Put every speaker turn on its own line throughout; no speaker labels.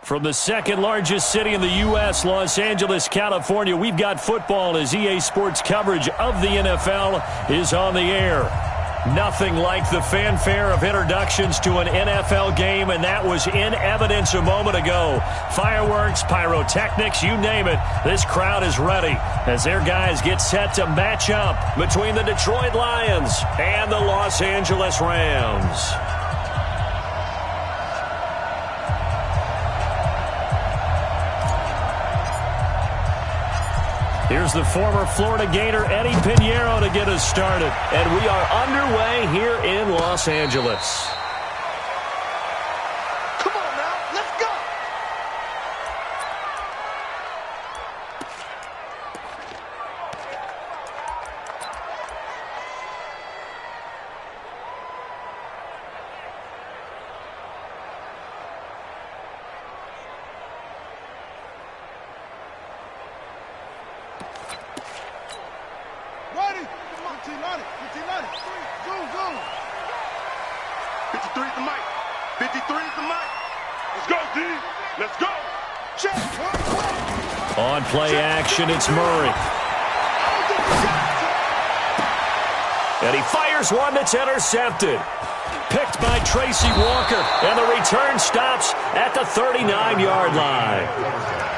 From the second largest city in the U.S., Los Angeles, California, we've got football as EA Sports coverage of the NFL is on the air. Nothing like the fanfare of introductions to an NFL game, and that was in evidence a moment ago. Fireworks, pyrotechnics, you name it. This crowd is ready as their guys get set to match up between the Detroit Lions and the Los Angeles Rams. Here's the former Florida Gator, Eddie Pinheiro, to get us started. And we are underway here in Los Angeles.
Come on now, let's go! Ready? 1590. Zoom.
53 is the mic. 53 is the mic. Let's go, D. Let's go.
Check.
On play action, it's Murray. And he fires one that's intercepted. Picked by Tracy Walker. And the return stops at the 39-yard line.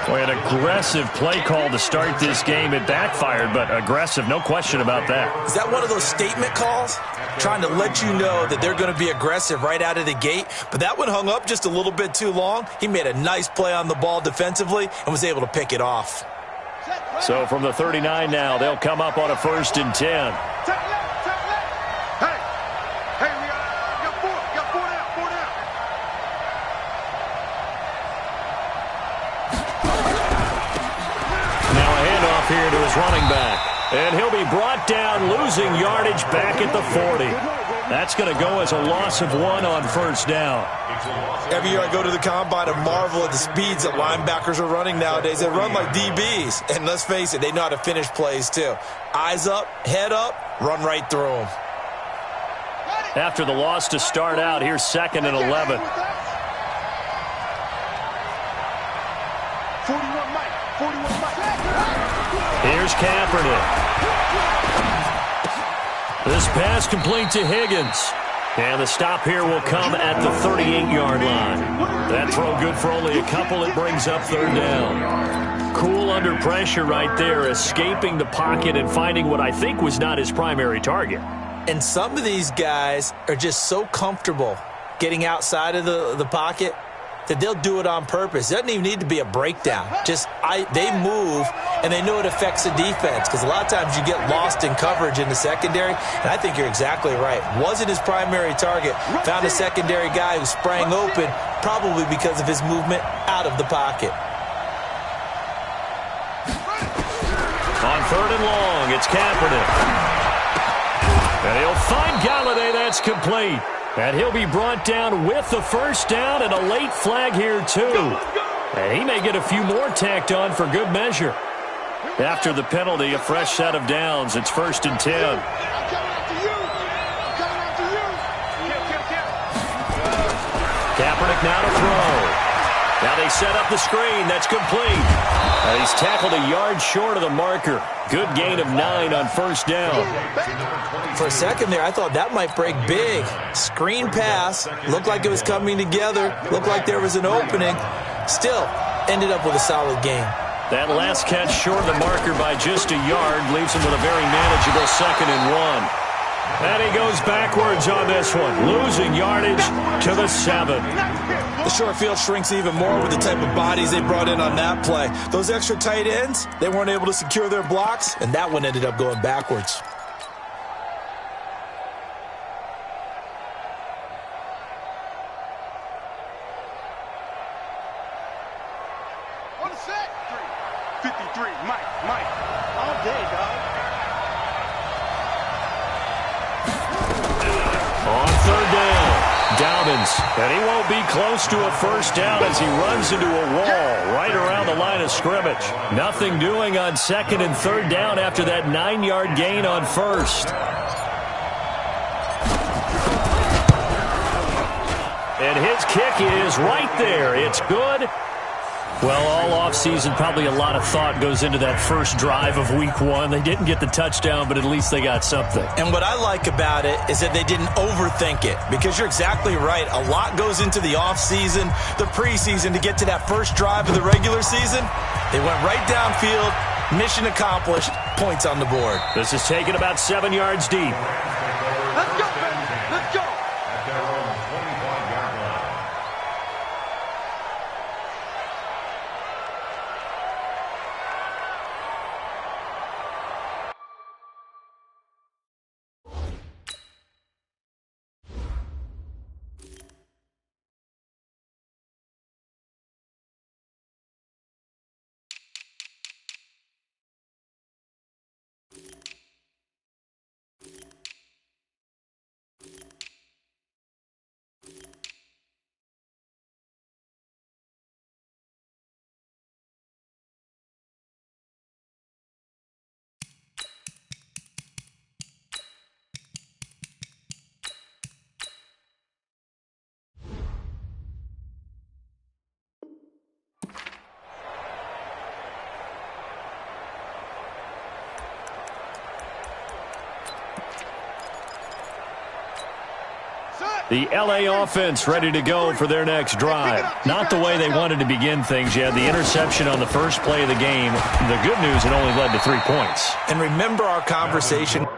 Boy, an aggressive play call to start this game. It backfired, but aggressive, no question about that.
Is that one of those statement calls? Trying to let you know that they're going to be aggressive right out of the gate, but that one hung up just a little bit too long. He made a nice play on the ball defensively and was able to pick it off.
So from the 39 now, they'll come up on a 1st and 10.
Hey, we got four down.
Now a handoff here to his running back. And he'll be brought down, losing yardage back at the 40. That's going to go as a loss of 1 on 1st down.
Every year I go to the combine and marvel at the speeds that linebackers are running nowadays. They run like DBs. And let's face it, they know how to finish plays too. Eyes up, head up, run right through them.
After the loss to start out, here's 2nd and 11.
41 Mike.
Here's Kaepernick. This pass complete to Higgins. And the stop here will come at the 38-yard line. That throw good for only a couple. It brings up 3rd down. Cool under pressure right there, escaping the pocket and finding what I think was not his primary target.
And some of these guys are just so comfortable getting outside of the pocket that they'll do it on purpose. It doesn't even need to be a breakdown. They move, and they know it affects the defense because a lot of times you get lost in coverage in the secondary, and I think you're exactly right. Wasn't his primary target. Found a secondary guy who sprang open, probably because of his movement out of the pocket.
On 3rd and long, it's Kaepernick. And he'll find Galladay. That's complete. And he'll be brought down with the 1st down and a late flag here, too. And he may get a few more tacked on for good measure. After the penalty, a fresh set of downs. It's 1st and 10. Kaepernick now to throw. Now they set up the screen. That's complete. And he's tackled a yard short of the marker. Good gain of 9 on 1st down.
For a second there, I thought that might break big. Screen pass. Looked like it was coming together. Looked like there was an opening. Still, ended up with a solid gain.
That last catch short of the marker by just a yard leaves him with a very manageable 2nd and 1. And he goes backwards on this one, losing yardage to the 7.
The short field shrinks even more with the type of bodies they brought in on that play. Those extra tight ends, they weren't able to secure their blocks, and that one ended up going backwards.
On the set.
53, Mike.
All day, dog.
On 3rd down, Dobbins, and he won't be close to a 1st down as he runs into a wall right around the line of scrimmage. Nothing doing on 2nd and 3rd down after that 9-yard gain on 1st. And his kick is right there. It's good, Well, all offseason, probably a lot of thought goes into that first drive of week one. They didn't get the touchdown, but at least they got something.
And what I like about it is that they didn't overthink it, because you're exactly right. A lot goes into the offseason, the preseason, to get to that first drive of the regular season. They went right downfield, mission accomplished, points on the board.
This is taken about 7 yards deep.
Let's go, baby. Let's go.
The LA offense ready to go for their next drive. Not the way they wanted to begin things. You had the interception on the first play of the game. The good news, it only led to 3 points.
And remember our conversation.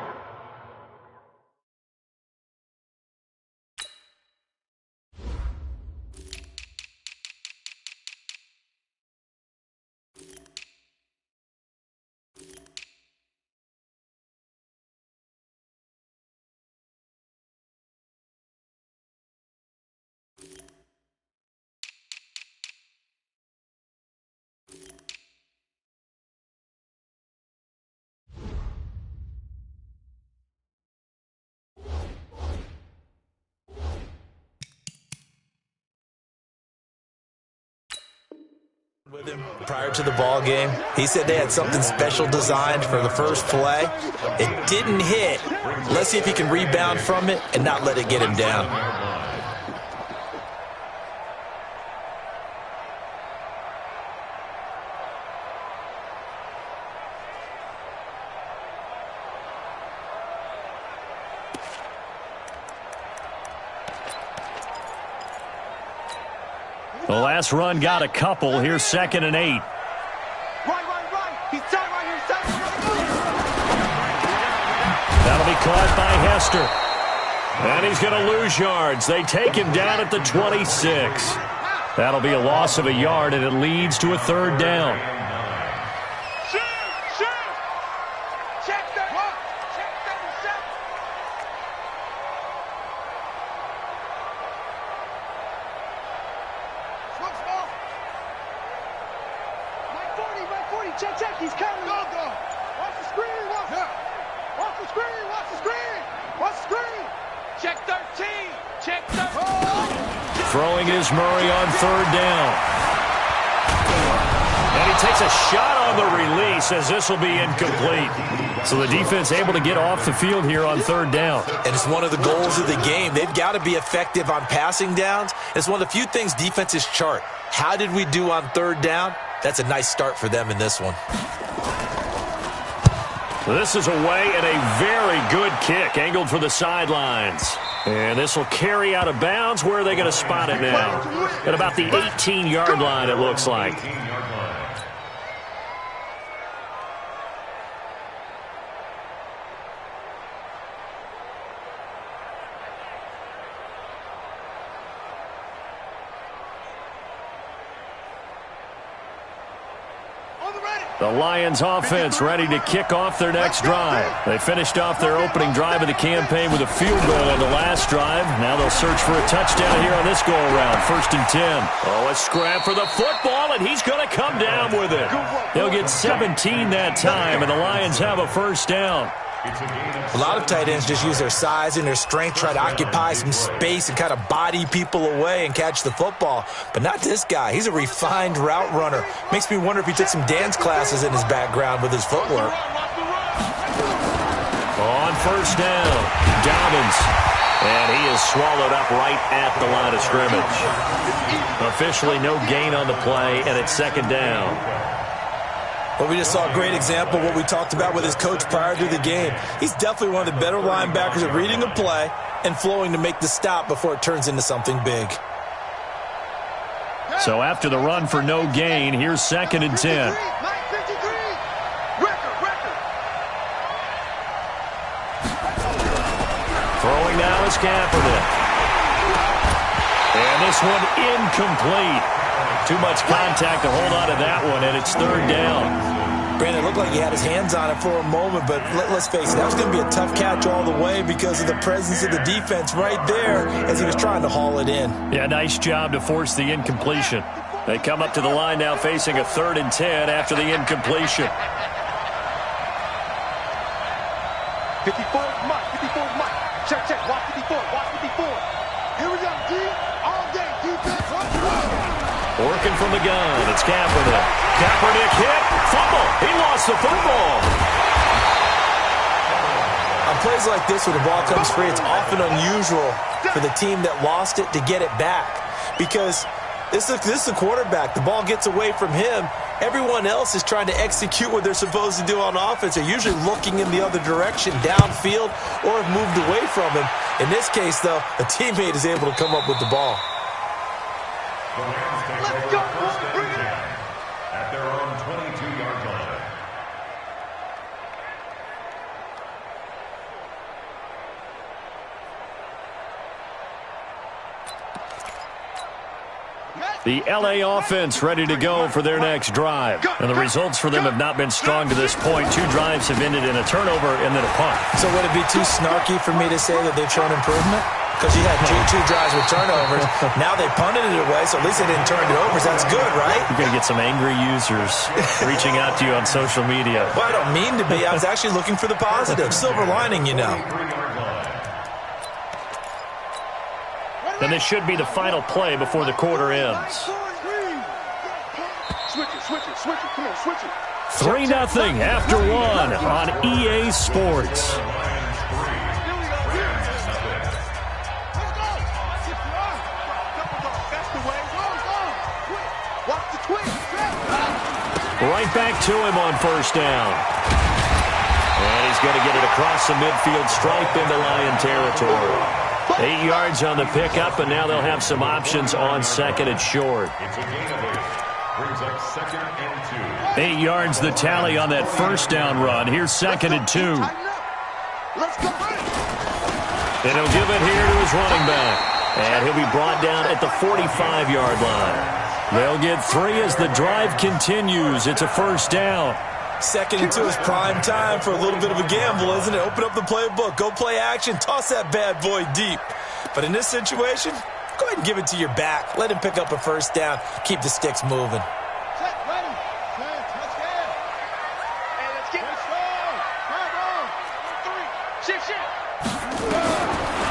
With him prior to the ball game. He said they had something special designed for the first play. It didn't hit. Let's see if he can rebound from it and not let it get him down.
The last run got a couple. Here's 2nd and 8.
Right. He's tight right here.
That'll be caught by Hester. And he's going to lose yards. They take him down at the 26. That'll be a loss of a yard, and it leads to a 3rd down.
Check that. Check that. Switch ball. Right 40. Check. He's coming. Go. Watch the screen. Watch the screen. Watch the screen. Check 13. Check 13.
Throwing is Murray on 3rd down. And he takes a shot on the release, as this will be incomplete. So the defense able to get off the field here on 3rd down.
And it's one of the goals of the game. They've got to be effective on passing downs. It's one of the few things defenses chart. How did we do on 3rd down? That's a nice start for them in this one.
This is away, and a very good kick angled for the sidelines. And this will carry out of bounds. Where are they going to spot it now? At about the 18-yard line, it looks like. The Lions offense ready to kick off their next drive. They finished off their opening drive of the campaign with a field goal on the last drive. Now they'll search for a touchdown here on this go-around. 1st and 10. Oh, a scrap for the football, and he's going to come down with it. They'll get 17 that time, and the Lions have a 1st down.
A lot of tight ends just use their size and their strength, try to occupy some space and kind of body people away and catch the football. But not this guy. He's a refined route runner. Makes me wonder if he took some dance classes in his background with his footwork.
On 1st down, Dobbins. And he is swallowed up right at the line of scrimmage. Officially no gain on the play, and it's second down.
Well, we just saw a great example of what we talked about with his coach prior to the game. He's definitely one of the better linebackers at reading a play and flowing to make the stop before it turns into something big.
So after the run for no gain, here's second and 10. Throwing now is Kaepernick. And this one incomplete. Too much contact to hold on to that one, and it's third down.
Brandon, it looked like he had his hands on it for a moment, but let's face it, that was going to be a tough catch all the way because of the presence of the defense right there as he was trying to haul it in.
Yeah, nice job to force the incompletion. They come up to the line now facing a 3rd and 10 after the incompletion.
54 Mike, 54 Mike. Check, check, watch 54, watch 54. Here we go, D, all day, defense, watch the ball.
Working from the gun, it's Kaepernick. Kaepernick hit, fumble. He lost the football.
On plays like this where the ball comes free, it's often unusual for the team that lost it to get it back because this is the quarterback. The ball gets away from him. Everyone else is trying to execute what they're supposed to do on offense. They're usually looking in the other direction, downfield, or have moved away from him. In this case, though, a teammate is able to come up with the ball.
Let's go, boy, bring it in.
At their own 22-yard line.
The L.A. offense ready to go for their next drive. And the results for them have not been strong to this point. 2 drives have ended in a turnover and then a punt.
So would it be too snarky for me to say that they've shown improvement? Because you had two drives with turnovers. Now they punted it away, so at least they didn't turn it over. So that's good, right?
You're going to get some angry users reaching out to you on social media.
Well, I don't mean to be. I was actually looking for the positive. Silver lining, you know.
And this should be the final play before the quarter ends.
Switch it, switch it, switch it. Come on, switch it.
3-0 after 1 on EA Sports. Right back to him on first down. And he's going to get it across the midfield stripe into Lion territory. 8 yards on the pickup, and now they'll have some options on second and short.
It's a gain of 8. Brings up 2nd and 2.
8 yards the tally on that first down run. Here's 2nd and 2.
Let's go.
And he'll give it here to his running back. And he'll be brought down at the 45-yard line. They'll get 3 as the drive continues. It's a first down.
2nd and 2 is prime time for a little bit of a gamble, isn't it? Open up the playbook, go play action, toss that bad boy deep. But in this situation, go ahead and give it to your back. Let him pick up a first down. Keep the sticks moving.
Set, ready. Touchdown. Hey, let's get it. Shift, shift.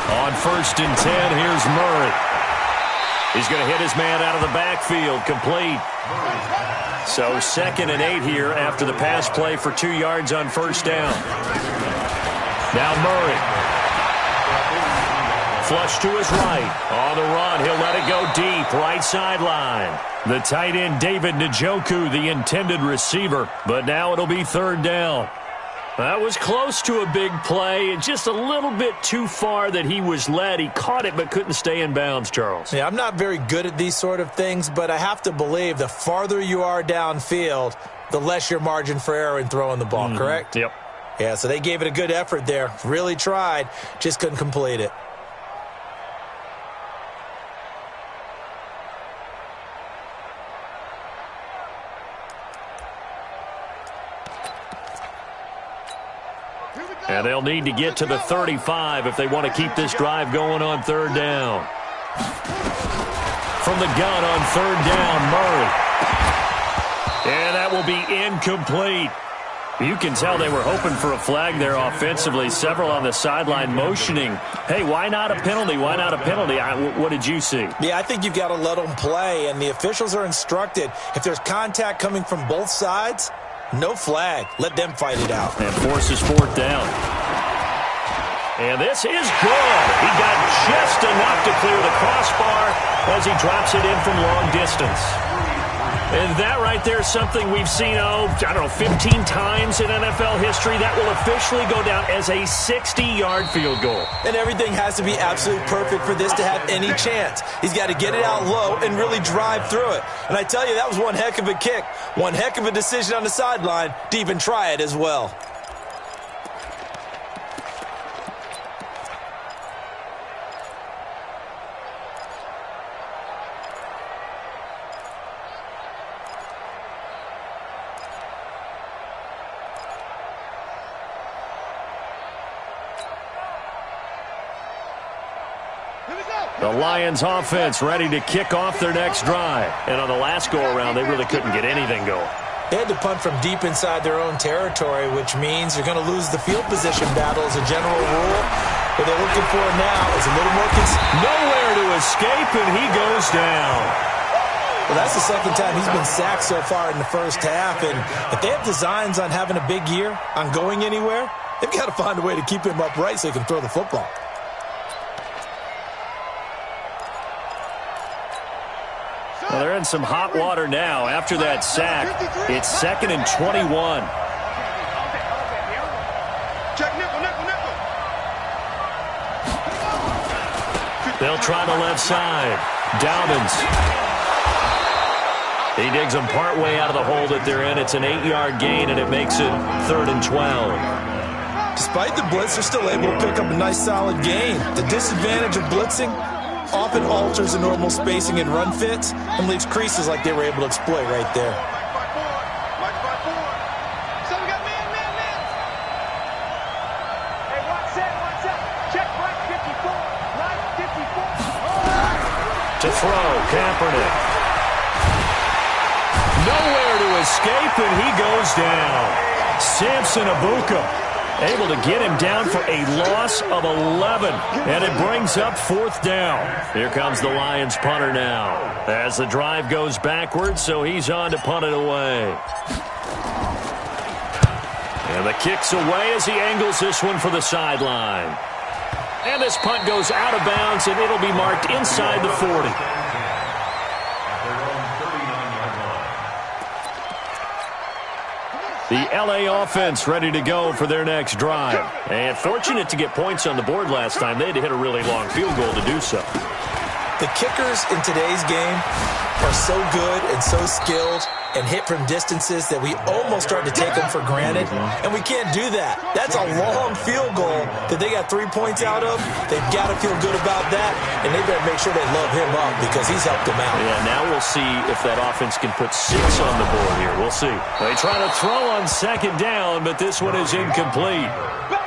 On 1st and 10, here's Murray. He's going to hit his man out of the backfield, complete. So 2nd and 8 here after the pass play for 2 yards on first down. Now Murray. Flush to his right. On the run, he'll let it go deep, right sideline. The tight end, David Njoku, the intended receiver. But now it'll be 3rd down. That was close to a big play. Just a little bit too far that he was led. He caught it but couldn't stay in bounds, Charles.
Yeah, I'm not very good at these sort of things, but I have to believe the farther you are downfield, the less your margin for error in throwing the ball, correct?
Yep.
Yeah, so they gave it a good effort there. Really tried, just couldn't complete it.
And they'll need to get to the 35 if they want to keep this drive going on 3rd down. From the gun on 3rd down, Murray. And that will be incomplete. You can tell they were hoping for a flag there offensively. Several on the sideline motioning, hey, why not a penalty? Why not a penalty? What did you see?
Yeah, I think you've got to let them play, and the officials are instructed. If there's contact coming from both sides, no flag. Let them fight it out.
And forces 4th down. And this is good. He got just enough to clear the crossbar as he drops it in from long distance. And that right there is something we've seen, 15 times in NFL history. That will officially go down as a 60-yard field goal.
And everything has to be absolutely perfect for this to have any chance. He's got to get it out low and really drive through it. And I tell you, that was one heck of a kick. One heck of a decision on the sideline to even try it as well.
The Lions offense ready to kick off their next drive. And on the last go-around, they really couldn't get anything going.
They had to punt from deep inside their own territory, which means you're going to lose the field position battle as a general rule. What they're looking for now is a little more
nowhere to escape, and he goes down.
Well, that's the second time he's been sacked so far in the first half. And if they have designs on having a big year, on going anywhere, they've got to find a way to keep him upright so he can throw the football.
Well, they're in some hot water now. After that sack, it's 2nd and 21.
Check nickel, nickel, nickel.
They'll try the left side. Dobbins. He digs them partway out of the hole that they're in. It's an 8-yard gain, and it makes it 3rd and 12.
Despite the blitz, they're still able to pick up a nice solid gain. The disadvantage of blitzing often alters the normal spacing and run fits and leaves creases like they were able to exploit right there.
So we got man. Hey, watch that. Check right 54. Right 54.
To throw, Kaepernick. Nowhere to escape, and he goes down. Samson Abuka able to get him down for a loss of 11, and it brings up 4th down. Here comes the Lions punter now as the drive goes backwards, so he's on to punt it away. And the kick's away as he angles this one for the sideline. And this punt goes out of bounds, and it'll be marked inside the 40. The LA offense ready to go for their next drive. And fortunate to get points on the board last time. They had to hit a really long field goal to do so.
The kickers in today's game are so good and so skilled and hit from distances that we almost start to take them for granted, and we can't do that. That's a long field goal that they got 3 points out of. They've got to feel good about that, and they better make sure they love him up because he's helped them out.
Yeah, now we'll see if that offense can put 6 on the board here. We'll see. They try to throw on 2nd down, but this one is incomplete.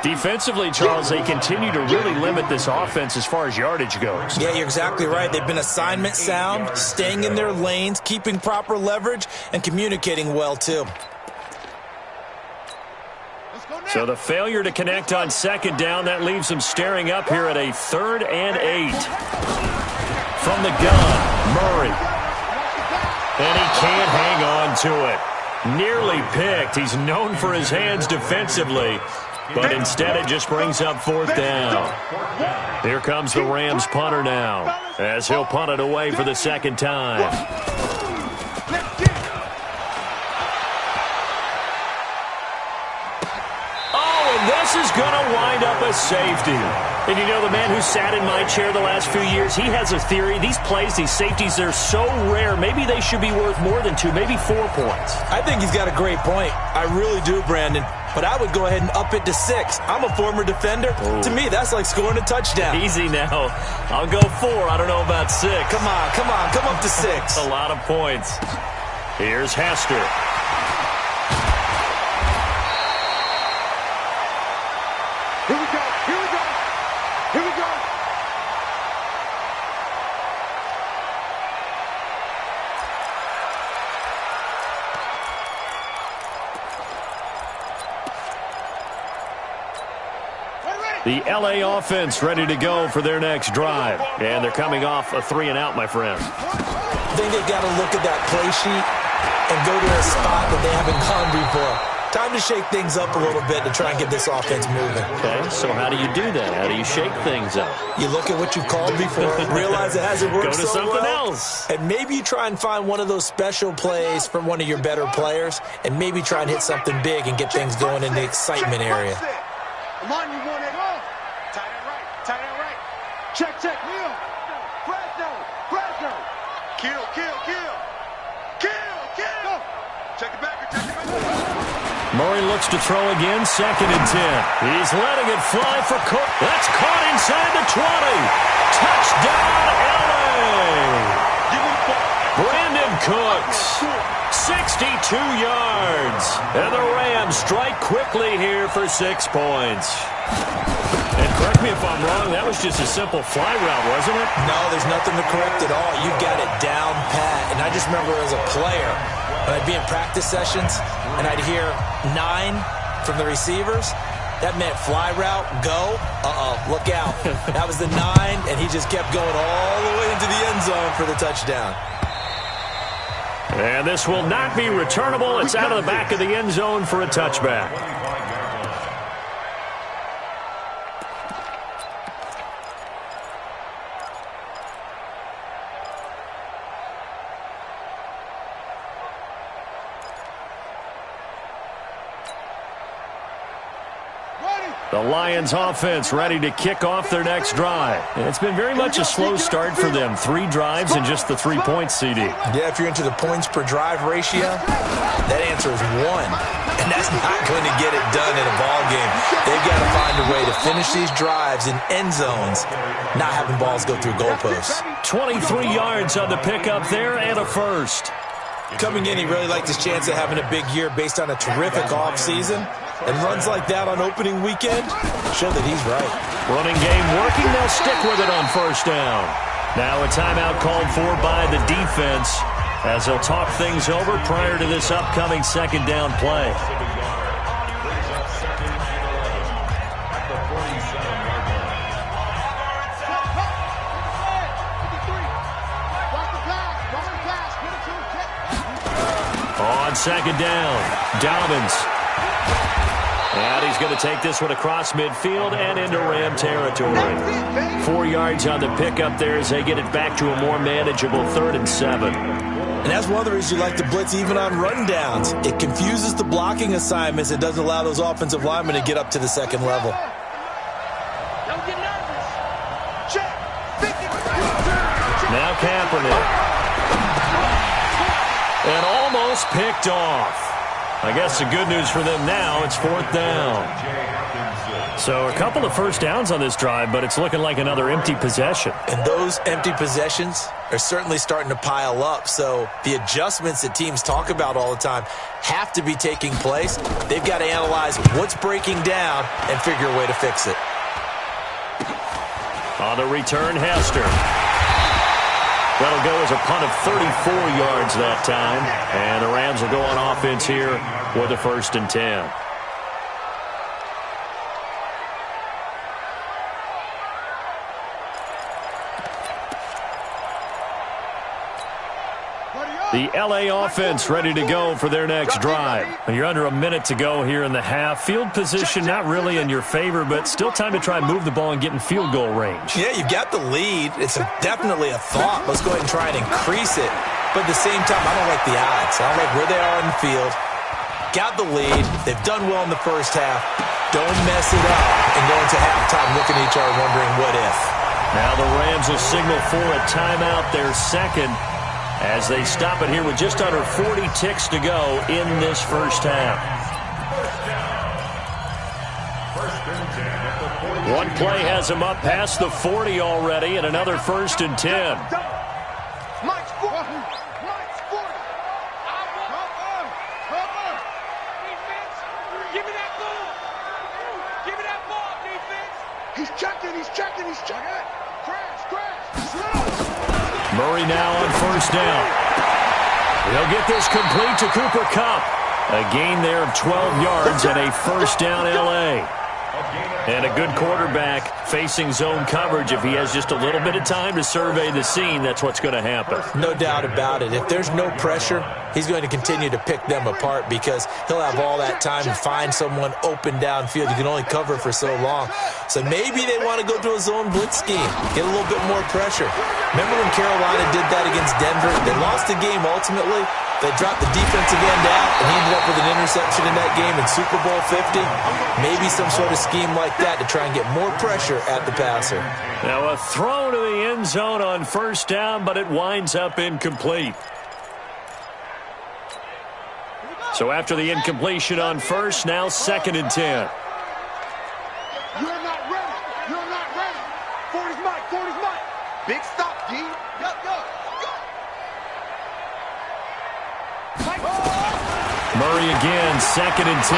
Defensively, Charles, they continue to really limit this offense as far as yardage goes.
Yeah, you're exactly right. They've been assignment sound, staying in their lanes, keeping proper leverage, and communicating well, too.
So the failure to connect on 2nd down, that leaves them staring up here at a 3rd and 8. From the gun, Murray. And he can't hang on to it. Nearly picked. He's known for his hands defensively. But instead, it just brings up 4th down. Here comes the Rams punter now, as he'll punt it away for the 2nd time. Oh, and this is going to wind up a safety. And you know, the man who sat in my chair the last few years, he has a theory. These plays, these safeties, they're so rare. Maybe they should be worth more than 2, maybe 4 points.
I think he's got a great point. I really do, Brandon. But I would go ahead and up it to 6. I'm a former defender. Ooh. To me, that's like scoring a touchdown.
Easy now. I'll go 4. I don't know about 6.
Come on. Come up to 6.
A lot of points. Here's Hester.
Here we go.
The LA offense ready to go for their next drive. And they're coming off a 3 and out, my friend.
I think they've got to look at that play sheet and go to a spot that they haven't gone before. Time to shake things up a little bit to try and get this offense moving.
Okay, so how do you do that? How do you shake things up?
You look at what you've called before, realize it hasn't worked
Go to
so
something
well,
else.
and maybe you try and find one of those special plays from one of your better players, and maybe try and hit something big and get things going in the excitement area.
Come on, you want it. Tight end right. Tight end right. Check. Neil. Fresno. Kill. Check it back.
Murray looks to throw again, 2nd and 10. He's letting it fly for Cook. That's caught inside the 20. Touchdown, L.A. Brandon Cooks, 62 yards. And the Rams strike quickly here for 6 points. And correct me if I'm wrong, that was just a simple fly route, wasn't it?
No, there's nothing to correct at all. You got it down pat. And I just remember as a player, when I'd be in practice sessions and I'd hear 9 from the receivers, that meant fly route, go, look out. That was the 9, and he just kept going all the way into the end zone for the touchdown.
And this will not be returnable. It's out of the back of the end zone for a touchback. The Lions offense ready to kick off their next drive. And it's been very much a slow start for them. 3 drives and just the 3 points, CD.
Yeah, if you're into the points per drive ratio, that answer is 1. And that's not going to get it done in a ball game. They've got to find a way to finish these drives in end zones, not having balls go through goalposts.
23 yards on the pickup there and a first.
Coming in, he really liked his chance of having a big year based on a terrific offseason. And runs like that on opening weekend show that he's right.
Running game working. They'll stick with it on first down. Now a timeout called for by the defense as they'll talk things over prior to this upcoming 2nd down play. On 2nd down, Dobbins. And he's going to take this one across midfield and into Ram territory. 4 yards on the pickup there as they get it back to a more manageable 3rd and 7.
And that's one of the reasons you like to blitz even on rundowns. It confuses the blocking assignments. It doesn't allow those offensive linemen to get up to the 2nd level.
Don't get nervous. Check.
Now Kaepernick. And almost picked off. I guess the good news for them now, it's 4th down. So a couple of first downs on this drive, but it's looking like another empty possession.
And those empty possessions are certainly starting to pile up. So the adjustments that teams talk about all the time have to be taking place. They've got to analyze what's breaking down and figure a way to fix it.
On the return, Hester. That'll go as a punt of 34 yards that time. And the Rams will go on offense here with a 1st and 10. The L.A. offense ready to go for their next drive. You're under a minute to go here in the half. Field position not really in your favor, but still time to try and move the ball and get in field goal range.
Yeah, you've got the lead. It's definitely a thought. Let's go ahead and try and increase it. But at the same time, I don't like the odds. I don't like where they are in the field. Got the lead. They've done well in the first half. Don't mess it up and go into halftime looking at each other wondering what if.
Now the Rams will signal for a timeout, their 2nd, as they stop it here with just under 40 ticks to go in this first half. One play has him up past the 40 already, and another 1st and 10.
Mike's 40. Mike's 40. Defense, give me that ball. Give me that ball, defense. He's checking. Crash.
Murray now on 1st down. He'll get this complete to Cooper Kupp. A gain there of 12 yards and a 1st down L.A. And a good quarterback facing zone coverage. If he has just a little bit of time to survey the scene, that's what's going to happen.
No doubt about it. If there's no pressure, he's going to continue to pick them apart because he'll have all that time to find someone open downfield. You can only cover for so long. So maybe they want to go to a zone blitz scheme, get a little bit more pressure. Remember when Carolina did that against Denver? They lost the game ultimately. They dropped the defensive end out, and he ended up with an interception in that game in Super Bowl 50. Maybe some sort of scheme like that to try and get more pressure at the passer.
Now a throw to the end zone on first down, but it winds up incomplete. So after the incompletion on first, now 2nd and 10.
You're not ready. You're not ready. 40's Mike. 40's Mike. Big stop, D. Go, go, go.
Murray again, 2nd and 10.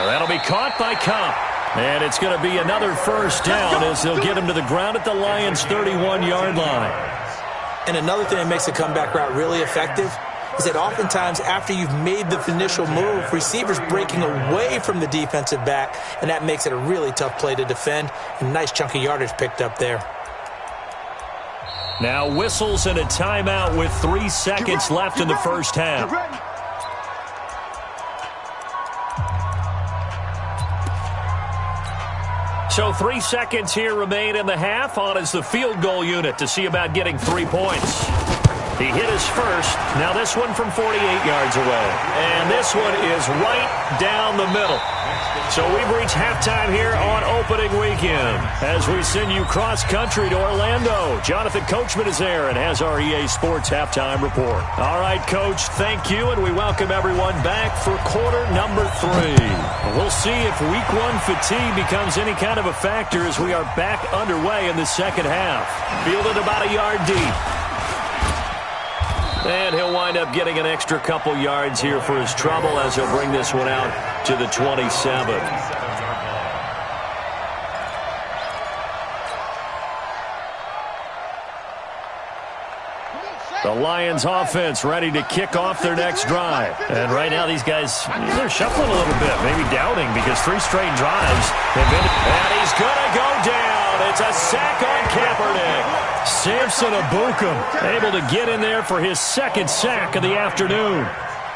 That'll be caught by Cup. And it's going to be another first down as they'll get him to the ground at the Lions' 31-yard line.
And another thing that makes a comeback route really effective is that oftentimes after you've made the initial move, receivers breaking away from the defensive back, and that makes it a really tough play to defend. A nice chunk of yardage picked up there.
Now whistles and a timeout with 3 seconds left in the first half. So 3 seconds here remain in the half. On is the field goal unit to see about getting 3 points. He hit his first. Now this one from 48 yards away. And this one is right down the middle. So we've reached halftime here on opening weekend as we send you cross-country to Orlando. Jonathan Coachman is there and has our EA Sports halftime report. All right, Coach, thank you, and we welcome everyone back for quarter number 3. We'll see if week 1 fatigue becomes any kind of a factor as we are back underway in the second half. Fielded about a yard deep. And he'll wind up getting an extra couple yards here for his trouble as he'll bring this one out to the 27. The Lions offense ready to kick off their next drive. And right now these guys, they're shuffling a little bit, maybe doubting because 3 straight drives have been. And he's going to go down. It's a sack on Kaepernick. Samson Ebukam able to get in there for his 2nd sack of the afternoon.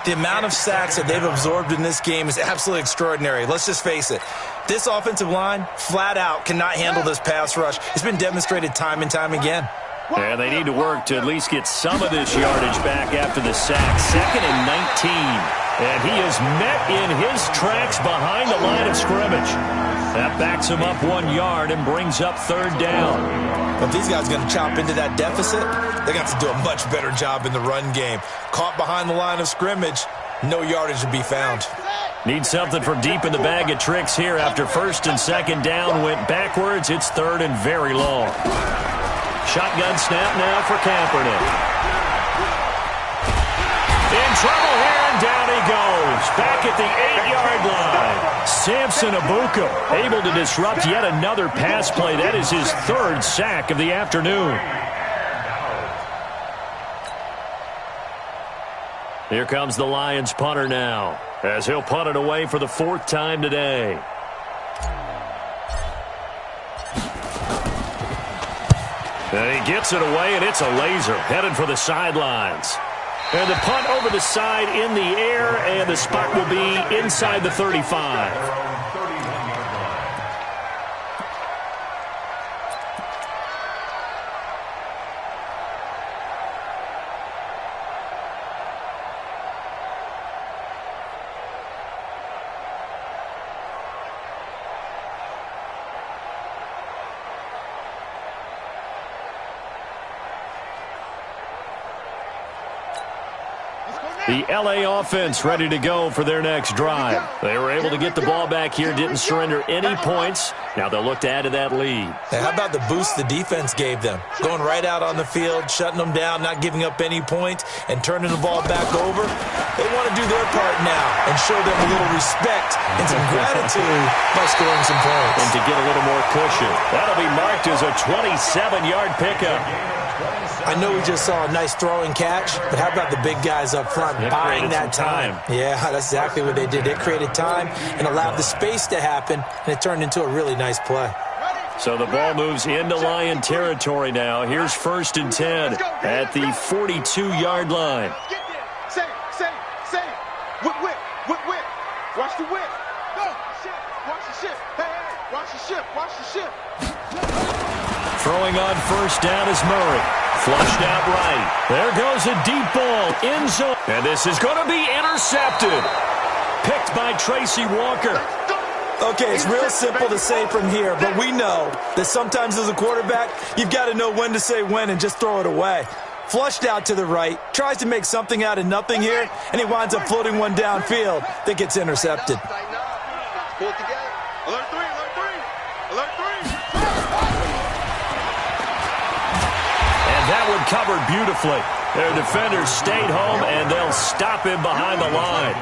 The amount of sacks that they've absorbed in this game is absolutely extraordinary. Let's just face it. This offensive line, flat out, cannot handle this pass rush. It's been demonstrated time and time again.
And they need to work to at least get some of this yardage back after the sack. 2nd and 19. And he is met in his tracks behind the line of scrimmage. That backs him up 1 yard and brings up 3rd down.
But these guys are going to chop into that deficit. They're going to have to do a much better job in the run game. Caught behind the line of scrimmage, no yardage to be found.
Need something from deep in the bag of tricks here after 1st and 2nd down went backwards. It's 3rd and very long. Shotgun snap now for Kaepernick. In trouble here, and down he goes. Back at the 8-yard line. Samson Ebukam able to disrupt yet another pass play. That is his 3rd sack of the afternoon. Here comes the Lions punter now, as he'll punt it away for the 4th time today. And he gets it away, and it's a laser headed for the sidelines. And the punt over the side in the air, and the spot will be inside the 35. The L.A. offense ready to go for their next drive. They were able to get the ball back here, didn't surrender any points. Now they'll look to add to that lead.
Hey, how about the boost the defense gave them? Going right out on the field, shutting them down, not giving up any points, and turning the ball back over. They want to do their part now and show them a little respect and some gratitude by scoring some points.
And to get a little more cushion. That'll be marked as a 27-yard pickup.
I know we just saw a nice throwing catch, but how about the big guys up front buying that time? Yeah, that's exactly what they did. They created time and allowed the space to happen, and it turned into a really nice play.
So the ball moves into Lion territory now. Here's 1st and 10 at the 42-yard line.
Say it. Whip. Watch the whip. Go. Watch the ship. Hey, watch the ship.
Throwing on 1st down is Murray. Flushed out right. There goes a deep ball. End zone. And this is going to be intercepted. Picked by Tracy Walker.
Okay, it's real simple to say from here, but we know that sometimes as a quarterback, you've got to know when to say when and just throw it away. Flushed out to the right, tries to make something out of nothing here, and he winds up floating one downfield that gets intercepted.
Pull it together. Alert three.
And that one covered beautifully. Their defenders stayed home, and they'll stop him behind the line.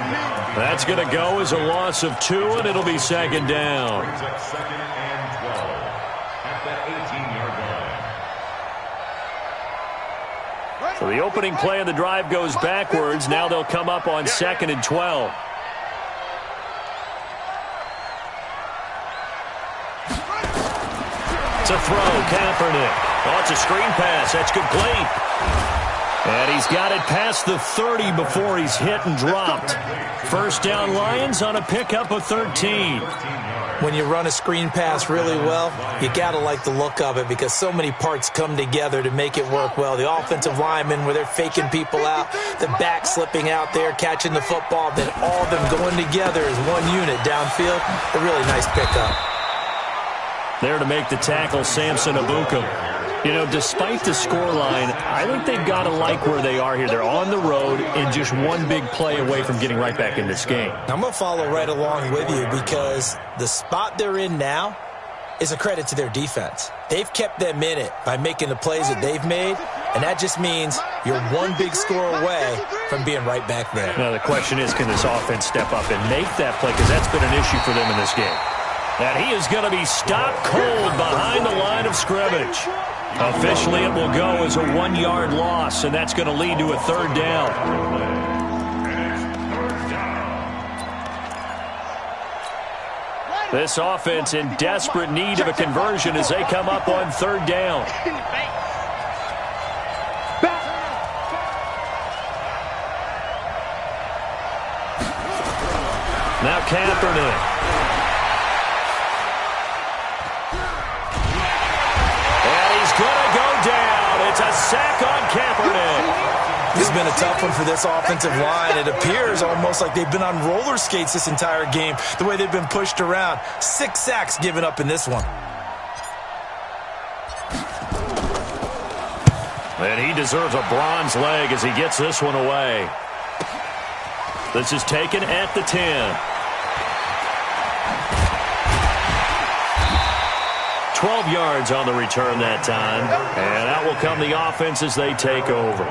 That's going to go as a loss of 2, and it'll be 2nd down.
Second and 12 at that 18-yard line.
So the opening play of the drive goes backwards. Now they'll come up on 2nd and 12. It's a throw, Kaepernick. Oh, it's a screen pass. That's complete. And he's got it past the 30 before he's hit and dropped. 1st down Lions on a pickup of 13.
When you run a screen pass really well, you got to like the look of it because so many parts come together to make it work well. The offensive linemen, where they're faking people out, the back slipping out there, catching the football, then all of them going together as one unit downfield. A really nice pickup.
There to make the tackle, Samson Abukum. You know, despite the scoreline, I think they've got to like where they are here. They're on the road and just one big play away from getting right back in this game.
I'm going to follow right along with you because the spot they're in now is a credit to their defense. They've kept them in it by making the plays that they've made, and that just means you're one big score away from being right back there.
Now, the question is, can this offense step up and make that play? Because that's been an issue for them in this game. And he is going to be stopped cold behind the line of scrimmage. Officially, it will go as a 1-yard loss, and that's going to lead to a 3rd down. This offense in desperate need of a conversion as they come up on 3rd down. Now Kaepernick. It's a sack on Kaepernick.
This has been a tough one for this offensive line. It appears almost like they've been on roller skates this entire game, the way they've been pushed around. 6 sacks given up in this one.
And he deserves a bronze leg as he gets this one away. This is taken at the 10. 12 yards on the return that time. And out will come the offense as they take over.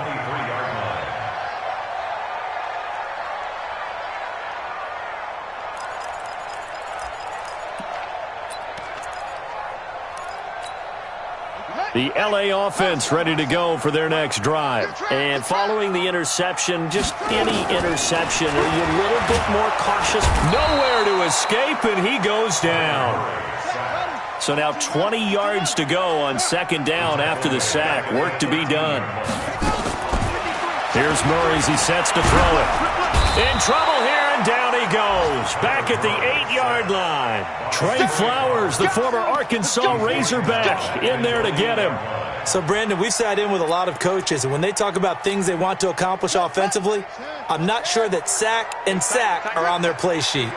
The LA offense ready to go for their next drive. And following the interception, just any interception, are you a little bit more cautious? Nowhere to escape, and he goes down. So now 20 yards to go on 2nd down after the sack. Work to be done. Here's Murray as he sets to throw it. In trouble here, and down he goes. Back at the 8-yard line. Trey Flowers, the former Arkansas Razorback, in there to get him.
So, Brandon, we've sat in with a lot of coaches, and when they talk about things they want to accomplish offensively, I'm not sure that sack and sack are on their play sheet.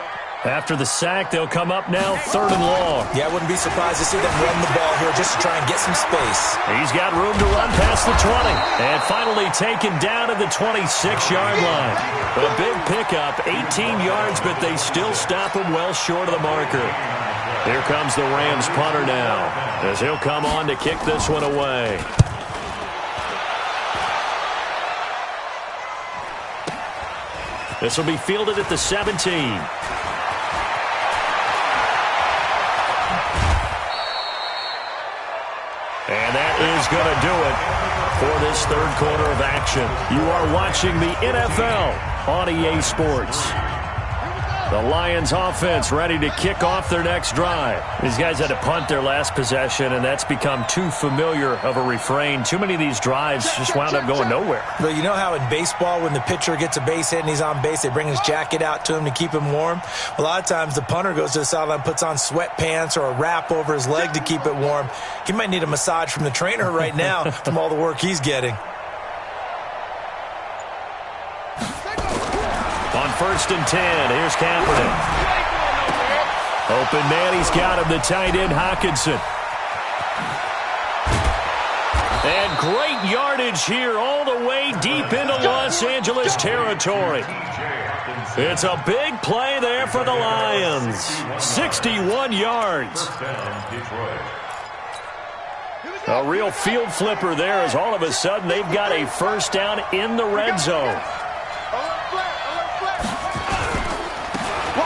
After the sack, they'll come up now 3rd and long.
Yeah, I wouldn't be surprised to see them run the ball here just to try and get some space.
He's got room to run past the 20. And finally taken down at the 26-yard line. A big pickup, 18 yards, but they still stop him well short of the marker. Here comes the Rams punter now, as he'll come on to kick this one away. This will be fielded at the 17. And that is going to do it for this third quarter of action. You are watching the NFL on EA Sports. The Lions offense ready to kick off their next drive. These guys had to punt their last possession, and that's become too familiar of a refrain. Too many of these drives just wound up going nowhere.
Well, you know how in baseball when the pitcher gets a base hit and he's on base, they bring his jacket out to him to keep him warm? A lot of times the punter goes to the sideline, puts on sweatpants or a wrap over his leg to keep it warm. He might need a massage from the trainer right now from all the work he's getting.
On 1st and 10, here's Kaepernick. Open man, he's got him, the tight end, Hockenson. And great yardage here all the way deep into Los Angeles territory. It's a big play there for the Lions. 61 yards. A real field flipper there as all of a sudden they've got a first down in the red zone.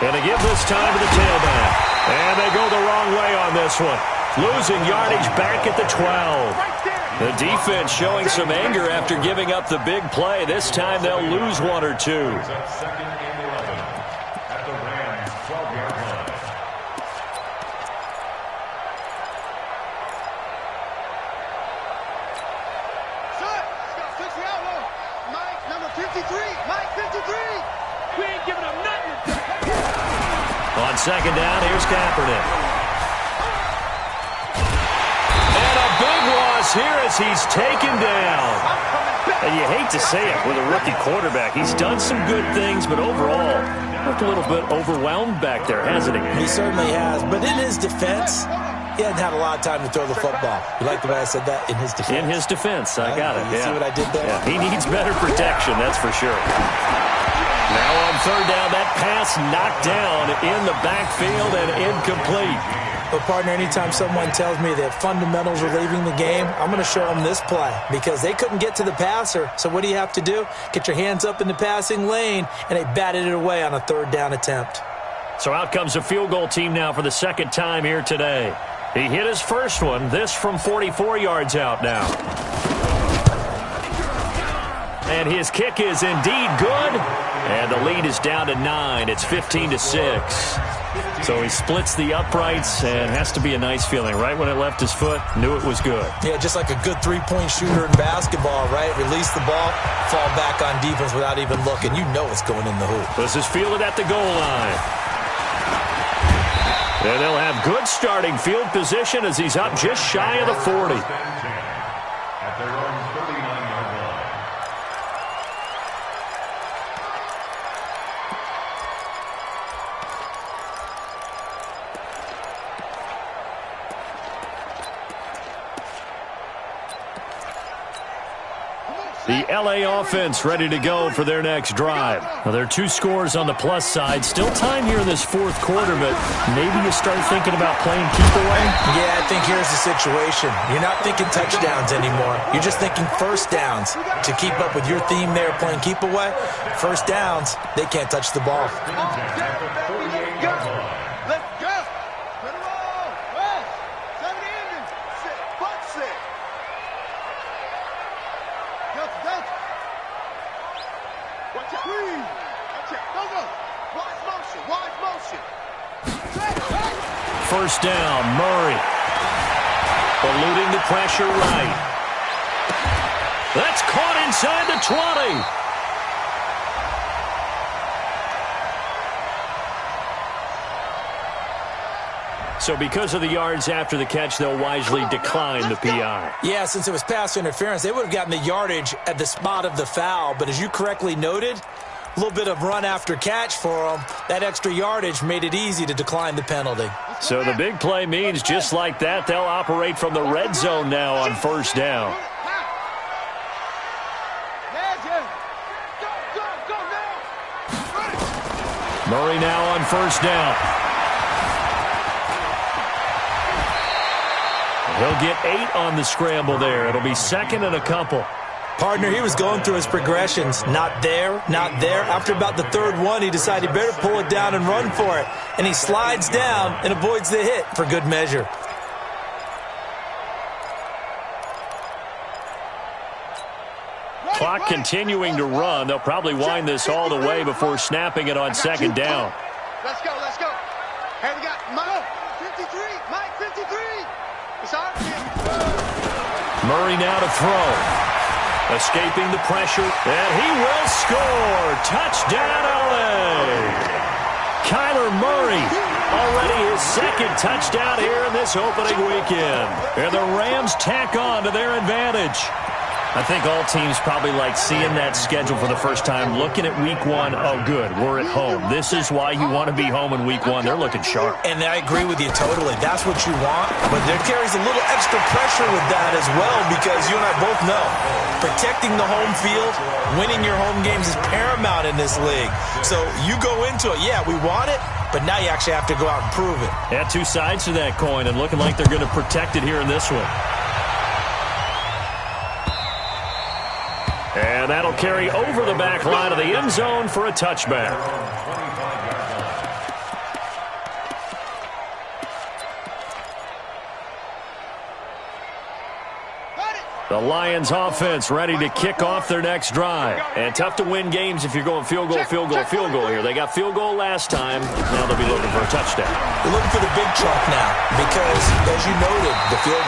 And to give this time to the tailback. And they go the wrong way on this one. Losing yardage back at the 12. The defense showing some anger after giving up the big play. This time they'll lose one or two. On second down, here's Kaepernick. And a big loss here as he's taken down. And you hate to say it with a rookie quarterback. He's done some good things, but overall, looked a little bit overwhelmed back there, hasn't he?
He certainly has. But in his defense, he hadn't had a lot of time to throw the football. You like the way I said that? In his defense.
In his defense. I got it.
You see what I did there?
Yeah, he needs better protection, that's for sure. Now on third down, that pass knocked down in the backfield and incomplete.
But, partner, anytime someone tells me that fundamentals are leaving the game, I'm going to show them this play because they couldn't get to the passer. So what do you have to do? Get your hands up in the passing lane, and they batted it away on a third down attempt.
So out comes a field goal team now for the second time here today. He hit his first one, this from 44 yards out now. And his kick is indeed good. And the lead is down to 9. It's 15-6. So he splits the uprights and has to be a nice feeling. Right when it left his foot, knew it was good.
Yeah, just like a good three-point shooter in basketball, right? Release the ball, fall back on defense without even looking. You know it's going in the hoop.
This is fielded at the goal line. And they'll have good starting field position as he's up just shy of the 40.
At their own 39-yard line.
The L.A. offense ready to go for their next drive. Now, there are 2 scores on the plus side. Still time here in this fourth quarter, but maybe you start thinking about playing keep away?
Yeah, I think here's the situation. You're not thinking touchdowns anymore. You're just thinking first downs. To keep up with your theme there, playing keep away, first downs, they can't touch the ball.
First down, Murray. Eluding the pressure right. That's caught inside the 20. So because of the yards after the catch, they'll wisely decline the PI.
Yeah, since it was pass interference, they would have gotten the yardage at the spot of the foul. But as you correctly noted, a little bit of run after catch for them. That extra yardage made it easy to decline the penalty.
So the big play means just like that, they'll operate from the red zone now on first down. Murray now on first down. He'll get 8 on the scramble there. It'll be second and a couple.
Partner, he was going through his progressions. Not there, not there. After about the third one, he decided he better pull it down and run for it. And he slides down and avoids the hit for good measure.
Clock continuing to run. They'll probably wind this all the way before snapping it on second down.
Let's go, let's go. Hey, we got Mike 53. Mike 53. It's our
Murray now to throw. Escaping the pressure, and he will score. Touchdown, LA. Kyler Murray, already his second touchdown here in this opening weekend. And the Rams tack on to their advantage. I think all teams probably like seeing that schedule for the first time, looking at week one. Oh, good, we're at home. This is why you want to be home in week one. They're looking sharp.
And I agree with you totally. That's what you want. But there carries a little extra pressure with that as well, because you and I both know protecting the home field, winning your home games is paramount in this league. So you go into it, yeah, we want it, but now you actually have to go out and prove it.
Yeah, two sides to that coin, and looking like they're going to protect it here in this one. And that'll carry over the back line of the end zone for a touchback. The Lions offense ready to kick off their next drive. And tough to win games if you're going field goal, field goal, field goal here. They got field goal last time. Now they'll be looking for a touchdown.
They're looking for the big chunk now because, as you noted, the field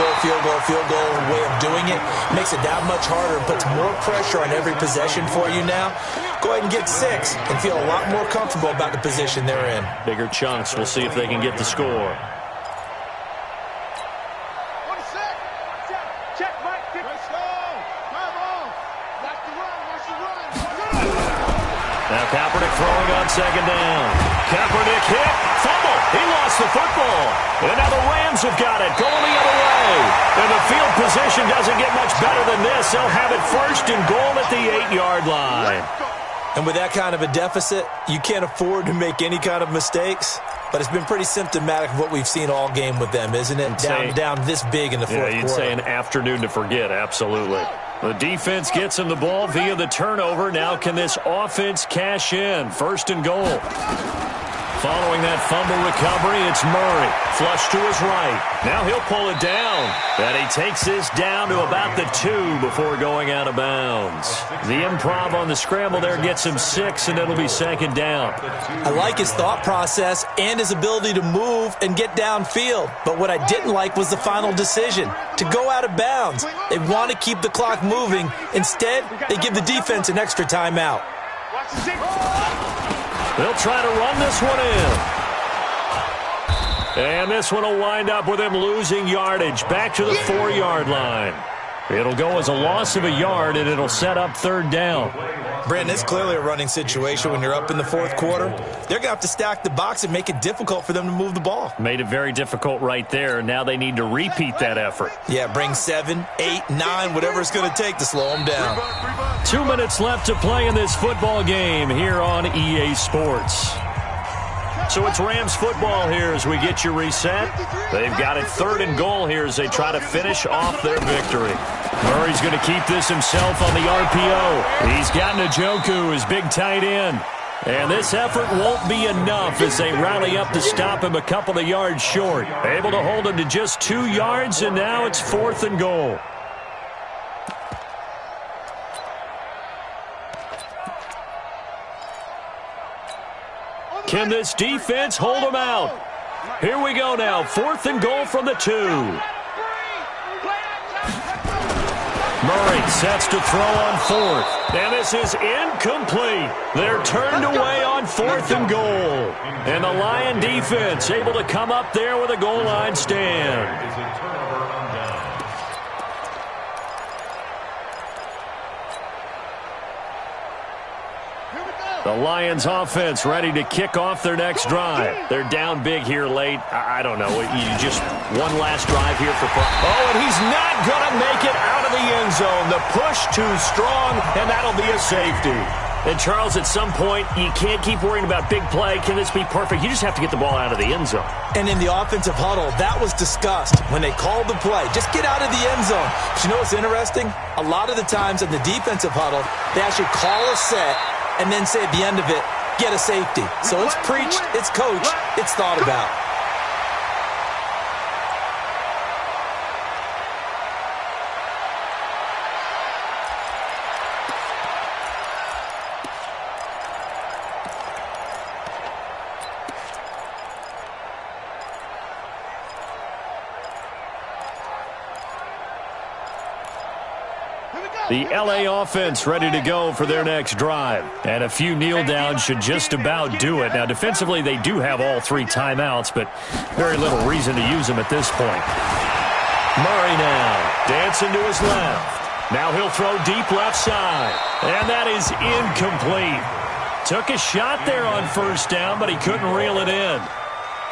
goal way of doing it makes it that much harder and puts more pressure on every possession for you now. Go ahead and get 6 and feel a lot more comfortable about the position they're in.
Bigger chunks. We'll see if they can get the score. Now Kaepernick throwing on second down. Kaepernick hit, fumble. He lost the football. And now the Rams have got it, going the other way. And the field position doesn't get much better than this. They'll have it first and goal at the 8-yard line.
And with that kind of a deficit, you can't afford to make any kind of mistakes. But it's been pretty symptomatic of what we've seen all game with them, isn't it? Down this big in the fourth quarter.
You'd say an afternoon to forget, absolutely. The defense gets him the ball via the turnover. Now can this offense cash in? First and goal. Following that fumble recovery, it's Murray. Flush to his right. Now he'll pull it down. And he takes this down to about the 2 before going out of bounds. The improv on the scramble there gets him 6, and it'll be second down.
I like his thought process and his ability to move and get downfield. But what I didn't like was the final decision, to go out of bounds. They want to keep the clock moving. Instead, they give the defense an extra timeout.
They'll try to run this one in. And this one will wind up with him losing yardage back to the 4-yard line. It'll go as a loss of a yard, and it'll set up third down.
Brandon, it's clearly a running situation when you're up in the fourth quarter. They're going to have to stack the box and make it difficult for them to move the ball.
Made it very difficult right there. Now they need to repeat that effort.
Yeah, bring 7, 8, 9, whatever it's going to take to slow them down.
2 minutes left to play in this football game here on EA Sports. So it's Rams football here as we get you reset. They've got it third and goal here as they try to finish off their victory. Murray's going to keep this himself on the RPO. He's got Njoku, his big tight end. And this effort won't be enough as they rally up to stop him a couple of yards short. Able to hold him to just 2 yards, and now it's fourth and goal. Can this defense hold them out? Here we go now. Fourth and goal from the 2. Murray sets to throw on fourth. And this is incomplete. They're turned away on fourth and goal. And the Lion defense able to come up there with a goal line stand. The Lions offense ready to kick off their next drive. They're down big here late. I don't know. You just one last drive here for... Oh, and he's not going to make it out of the end zone. The push too strong, and that'll be a safety. And, Charles, at some point, you can't keep worrying about big play. Can this be perfect? You just have to get the ball out of the end zone.
And in the offensive huddle, that was discussed when they called the play. Just get out of the end zone. But you know what's interesting? A lot of the times in the defensive huddle, they actually call a set and then say at the end of it, get a safety. So it's preached, it's coached, it's thought about.
The LA offense ready to go for their next drive. And a few kneel downs should just about do it. Now, defensively, they do have all 3 timeouts, but very little reason to use them at this point. Murray now, dancing to his left. Now he'll throw deep left side. And that is incomplete. Took a shot there on first down, but he couldn't reel it in.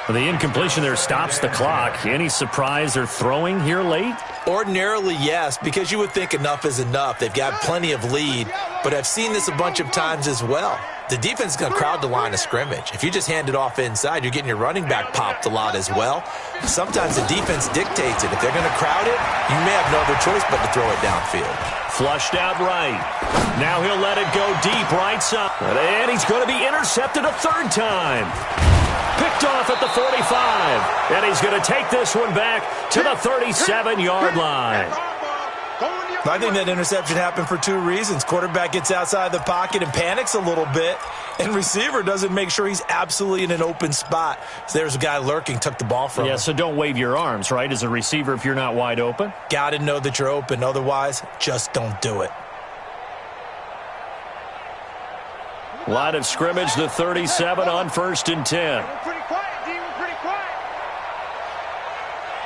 The incompletion there stops the clock. Any surprise they're throwing here late?
Ordinarily, yes, because you would think enough is enough. They've got plenty of lead, but I've seen this a bunch of times as well. The defense is going to crowd the line of scrimmage. If you just hand it off inside, you're getting your running back popped a lot as well. Sometimes the defense dictates it. If they're going to crowd it, you may have no other choice but to throw it downfield.
Flushed out right. Now he'll let it go deep right side. And he's going to be intercepted a 3rd time. Picked off at the 45. And he's going to take this one back to the 37-yard line.
I think that interception happened for 2 reasons. Quarterback gets outside the pocket and panics a little bit, and receiver doesn't make sure he's absolutely in an open spot. So there's a guy lurking, took the ball from him.
Yeah, so don't wave your arms, right, as a receiver if you're not wide open?
Got to know that you're open. Otherwise, just don't do it.
Line of scrimmage, the 37 on 1st and 10.
We're pretty quiet, D. We're pretty quiet.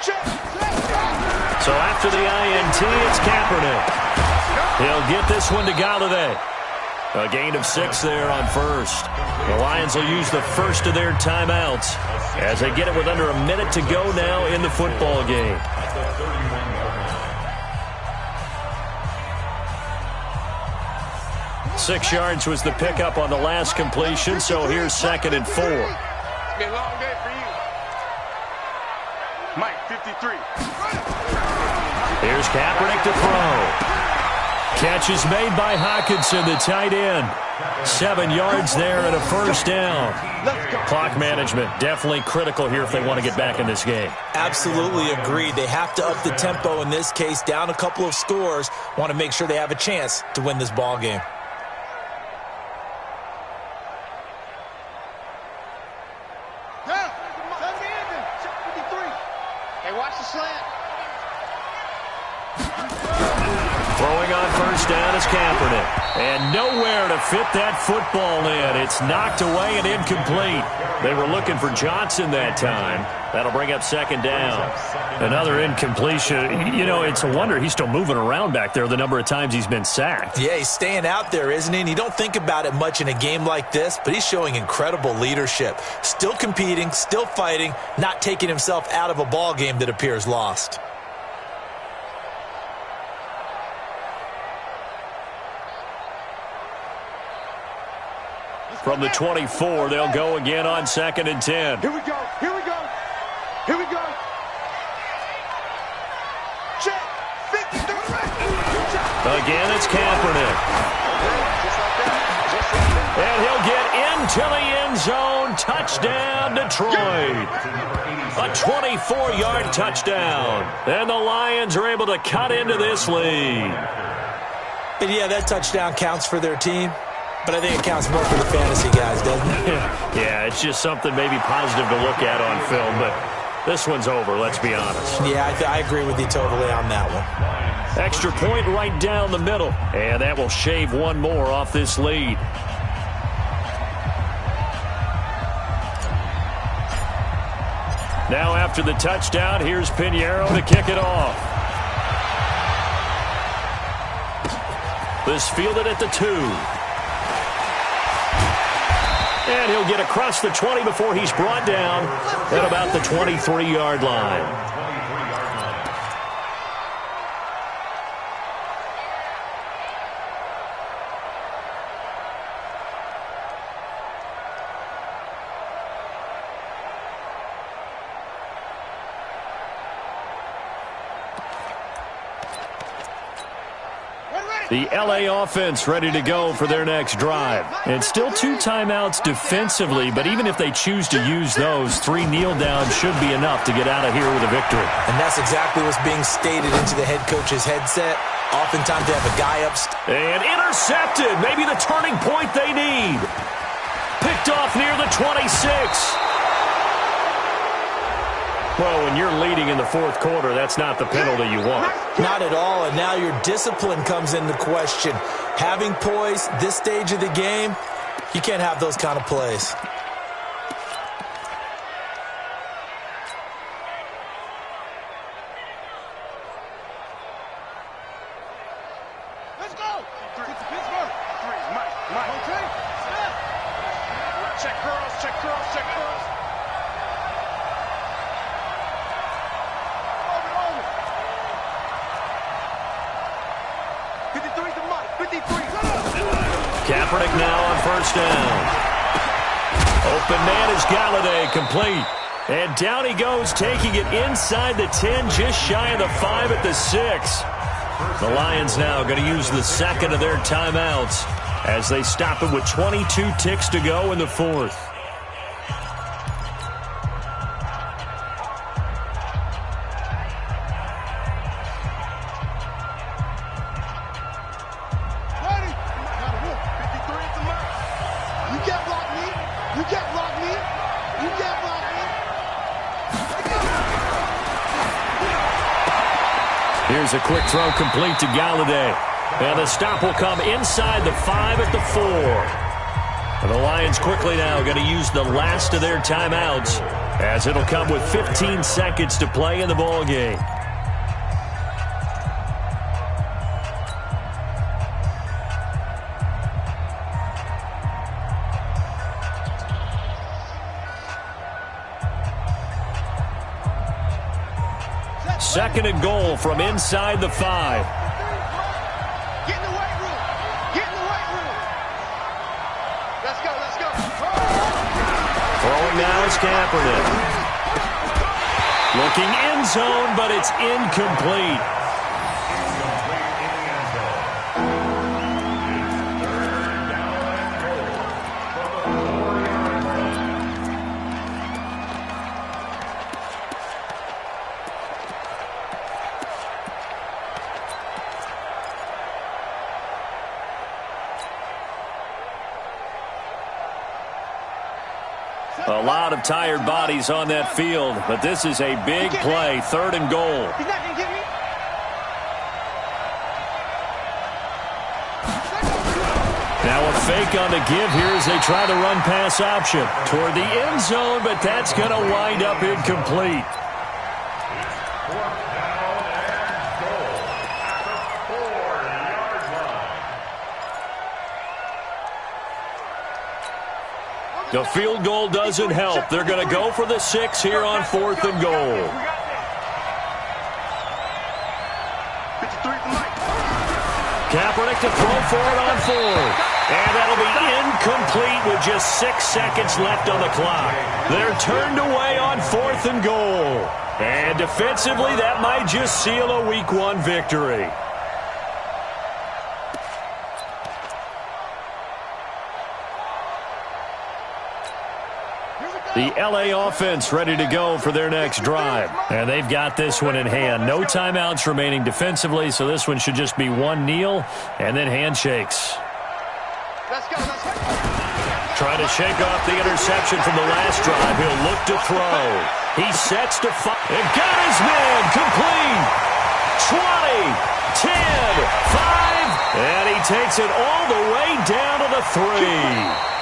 Check.
So after the INT, it's Kaepernick. He'll get this one to Galladay. A gain of 6 there on first. The Lions will use the first of their timeouts as they get it with under a minute to go now in the football game. Six yards was the pickup on the last completion, so here's 2nd and 4.
It's been a long day for you. Mike, 53.
Here's Kaepernick to throw. Catch is made by Hockenson, the tight end. 7 yards there and a 1st down. Clock management definitely critical here if they want to get back in this game.
Absolutely agreed. They have to up the tempo in this case, down a couple of scores. Want to make sure they have a chance to win this ball game.
Throwing on 1st down is Kaepernick. And nowhere to fit that football in. It's knocked away and incomplete. They were looking for Johnson that time. That'll bring up 2nd down. Another incompletion. You know, it's a wonder he's still moving around back there the number of times he's been sacked.
Yeah, he's staying out there, isn't he? And you don't think about it much in a game like this, but he's showing incredible leadership. Still competing, still fighting, not taking himself out of a ball game that appears lost.
From the 24, they'll go again on 2nd and 10.
Here we go. Here we go. Here we go. Check. 53.
Again, it's Kaepernick. And he'll get into the end zone. Touchdown, Detroit. A 24-yard touchdown. And the Lions are able to cut into this lead.
And yeah, that touchdown counts for their team. But I think it counts more for the fantasy guys, doesn't it?
Yeah, it's just something maybe positive to look at on film, but this one's over, let's be honest.
Yeah, I agree with you totally on that one.
Extra point right down the middle, and that will shave one more off this lead. Now after the touchdown, here's Pinheiro to kick it off. This fielded at the 2. And he'll get across the 20 before he's brought down at about the 23-yard line. The LA offense ready to go for their next drive. And still 2 timeouts defensively, but even if they choose to use those, 3 kneel downs should be enough to get out of here with a victory.
And that's exactly what's being stated into the head coach's headset. Oftentimes they have a guy up.
And intercepted. Maybe the turning point they need. Picked off near the 26. Well, when you're leading in the fourth quarter, that's not the penalty you want.
Not at all, and now your discipline comes into question. Having poise this stage of the game, you can't have those kind of plays.
Let's go. Get to Pittsburgh. Mike. Okay.
Check girls, check girls, check girls.
Over. 53 to Mike. 53.
Kaepernick now on first down. Open man is Galladay, complete. And down he goes, taking it inside the 10, just shy of the 5 at the 6. The Lions now going to use the second of their timeouts as they stop it with 22 ticks to go in the fourth.
Ready. Gotta whoop. 53 to Mike. You can't block me. You can't block me. You can't block me.
Here's a quick throw complete to Galladay. And the stop will come inside the 5 at the 4. And the Lions quickly now going to use the last of their timeouts as it'll come with 15 seconds to play in the ballgame. Second and goal from inside the 5.
Get in the weight room. Get in the weight room. Let's go. Let's go.
Throwing now is Kaepernick. Looking end zone, but it's incomplete. A lot of tired bodies on that field, but this is a big play, third and goal.
He's not going to get me.
Now a fake on the give here as they try the run pass option toward the end zone, but that's going to wind up incomplete. The field goal doesn't help. They're going to go for the 6 here on fourth and goal. Kaepernick to throw for it on fourth. And that'll be incomplete with just 6 seconds left on the clock. They're turned away on fourth and goal. And defensively, that might just seal a Week 1 victory. The LA offense ready to go for their next drive. And they've got this one in hand. No timeouts remaining defensively, so this one should just be one kneel and then handshakes.
Let's go. Let's go.
Trying to shake off the interception from the last drive. He'll look to throw. He sets to fire. And got his man complete. 20, 10, 5. And he takes it all the way down to the 3.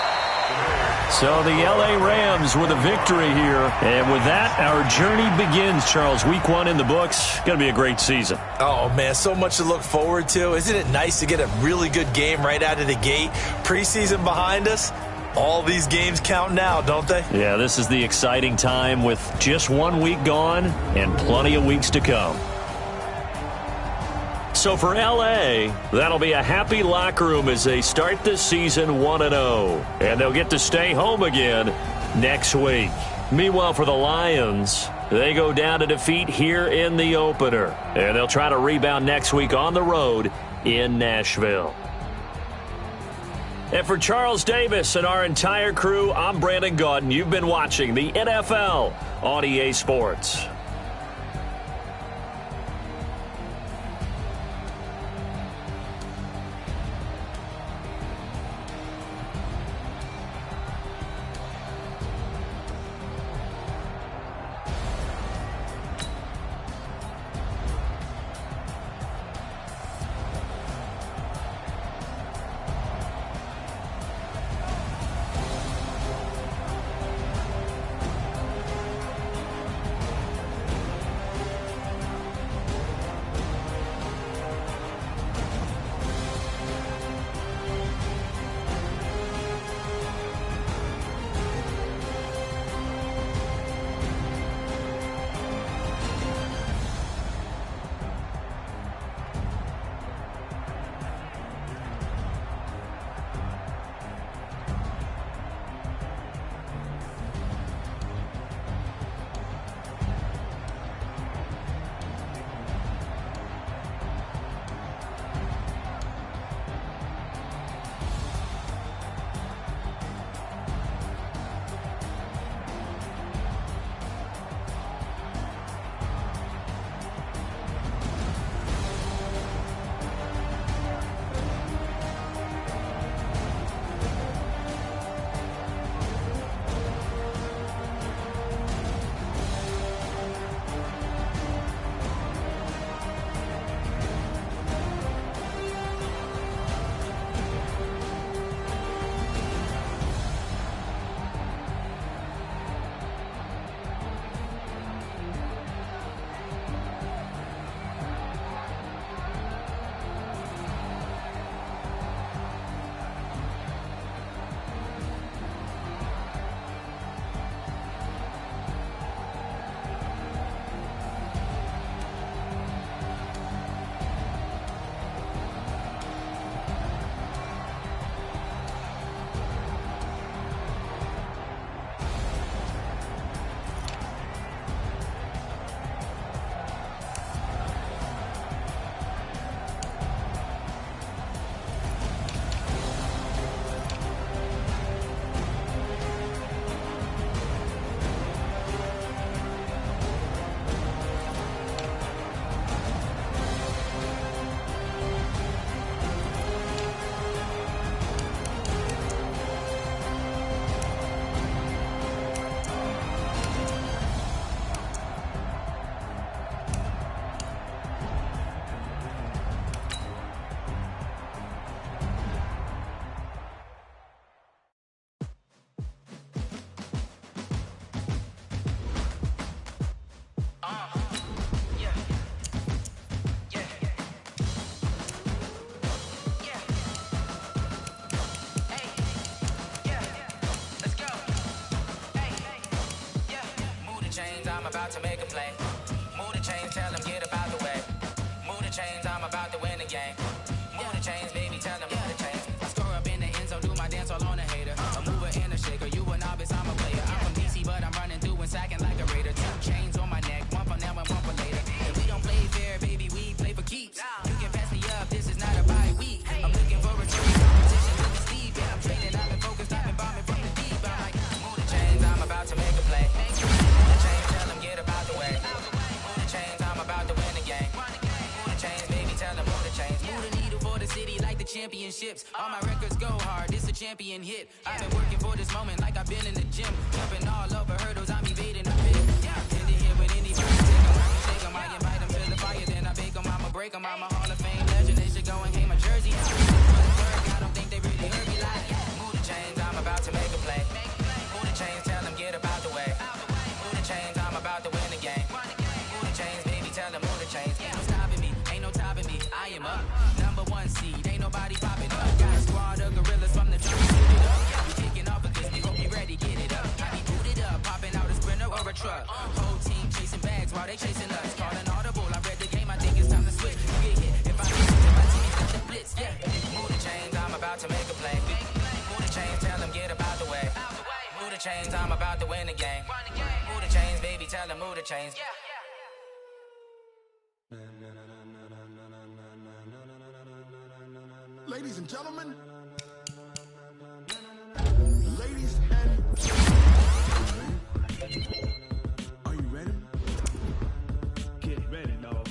So the L.A. Rams with a victory here. And with that, our journey begins, Charles. Week 1 in the books. Going to be a great season.
Oh, man, so much to look forward to. Isn't it nice to get a really good game right out of the gate? Preseason behind us. All these games count now, don't they?
Yeah, this is the exciting time with just 1 week gone and plenty of weeks to come. So for L.A., that'll be a happy locker room as they start the season 1-0. And they'll get to stay home again next week. Meanwhile, for the Lions, they go down to defeat here in the opener. And they'll try to rebound next week on the road in Nashville. And for Charles Davis and our entire crew, I'm Brandon Gaudin. You've been watching the NFL on EA Sports.
play. Move the chains, tell them get up out the way. Move the chains, I'm about to win the game. Move the chains, baby, tell them move the chains. I score up in the end zone, do my dance all on a hater. A mover and a shaker, you a novice, I'm a player. I'm from DC, but I'm running through and sacking like a raider. 2 chains on my neck, one for now and one for later. And we don't play fair, baby, we play for keeps. You can pass me up, this is not a bye week. I'm looking for a trophy competition with the Steve. Yeah, I'm training, I've been focused, I've been bombing from the deep. I'm like, move the chains, I'm about to make a play. Move the chains, tell them get up out the way. Move the chains, I'm about to win the game. Move the chains, baby, tell them move the chains. Move the needle for the city like the championships. All my records go hard, this a champion hit. I've been working for this moment like I've been in the gym. Jumping all over hurdles, I'm evading the pit. In the here with anybody, take them, I can shake them. I invite them to the fire, then I bake them. I'ma break them. I'm a Hall of Fame legend, they should go and hang my jersey. I don't think they really heard me like, move the chains, I'm about to make a play. Move the chains, tell them get up out the way. Move the chains, I'm about to win the game. Move the chains, baby, tell them move the chains. Ain't no stopping me, ain't no topping me. I am up, #1 seed, ain't nobody popping up. Got a squad of gorillas from the jungle, shoot it up. You kicking off with this, we hope you ready, get it up. I be booted up, popping out a sprinter or a truck. Whole team chasing bags while they chasing us. Calling audible, I read the game, I think it's time to switch. You get hit if I miss it, my team's got the blitz, yeah. Move the chains, I'm about to make a play. Move the chains, tell them get up out the way. Move the chains, I'm about to win the game. Move the chains, baby, tell them move the chains.
Ladies and gentlemen. Are you ready?
Get ready, dog.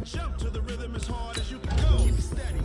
Jump to the rhythm as hard as you can go. Keep it steady.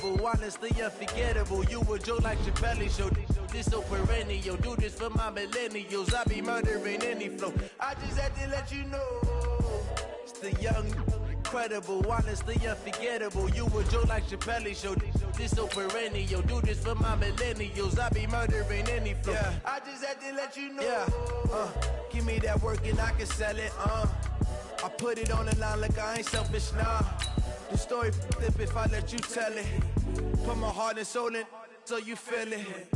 incredible, honestly unforgettable. You a joke like Chappelle show. This so perennial, do this for my millennials. I be murdering any flow. I just had to let you know. It's the young, incredible, honestly unforgettable. You a joke like Chappelle show. This so perennial, do this for my millennials. I be murdering any flow. Yeah. I just had to let you know. Yeah. Give me that work and I can sell it. I put it on the line like I ain't selfish, nah. The story flip if I let you tell it. Put my heart and soul in so you feel it.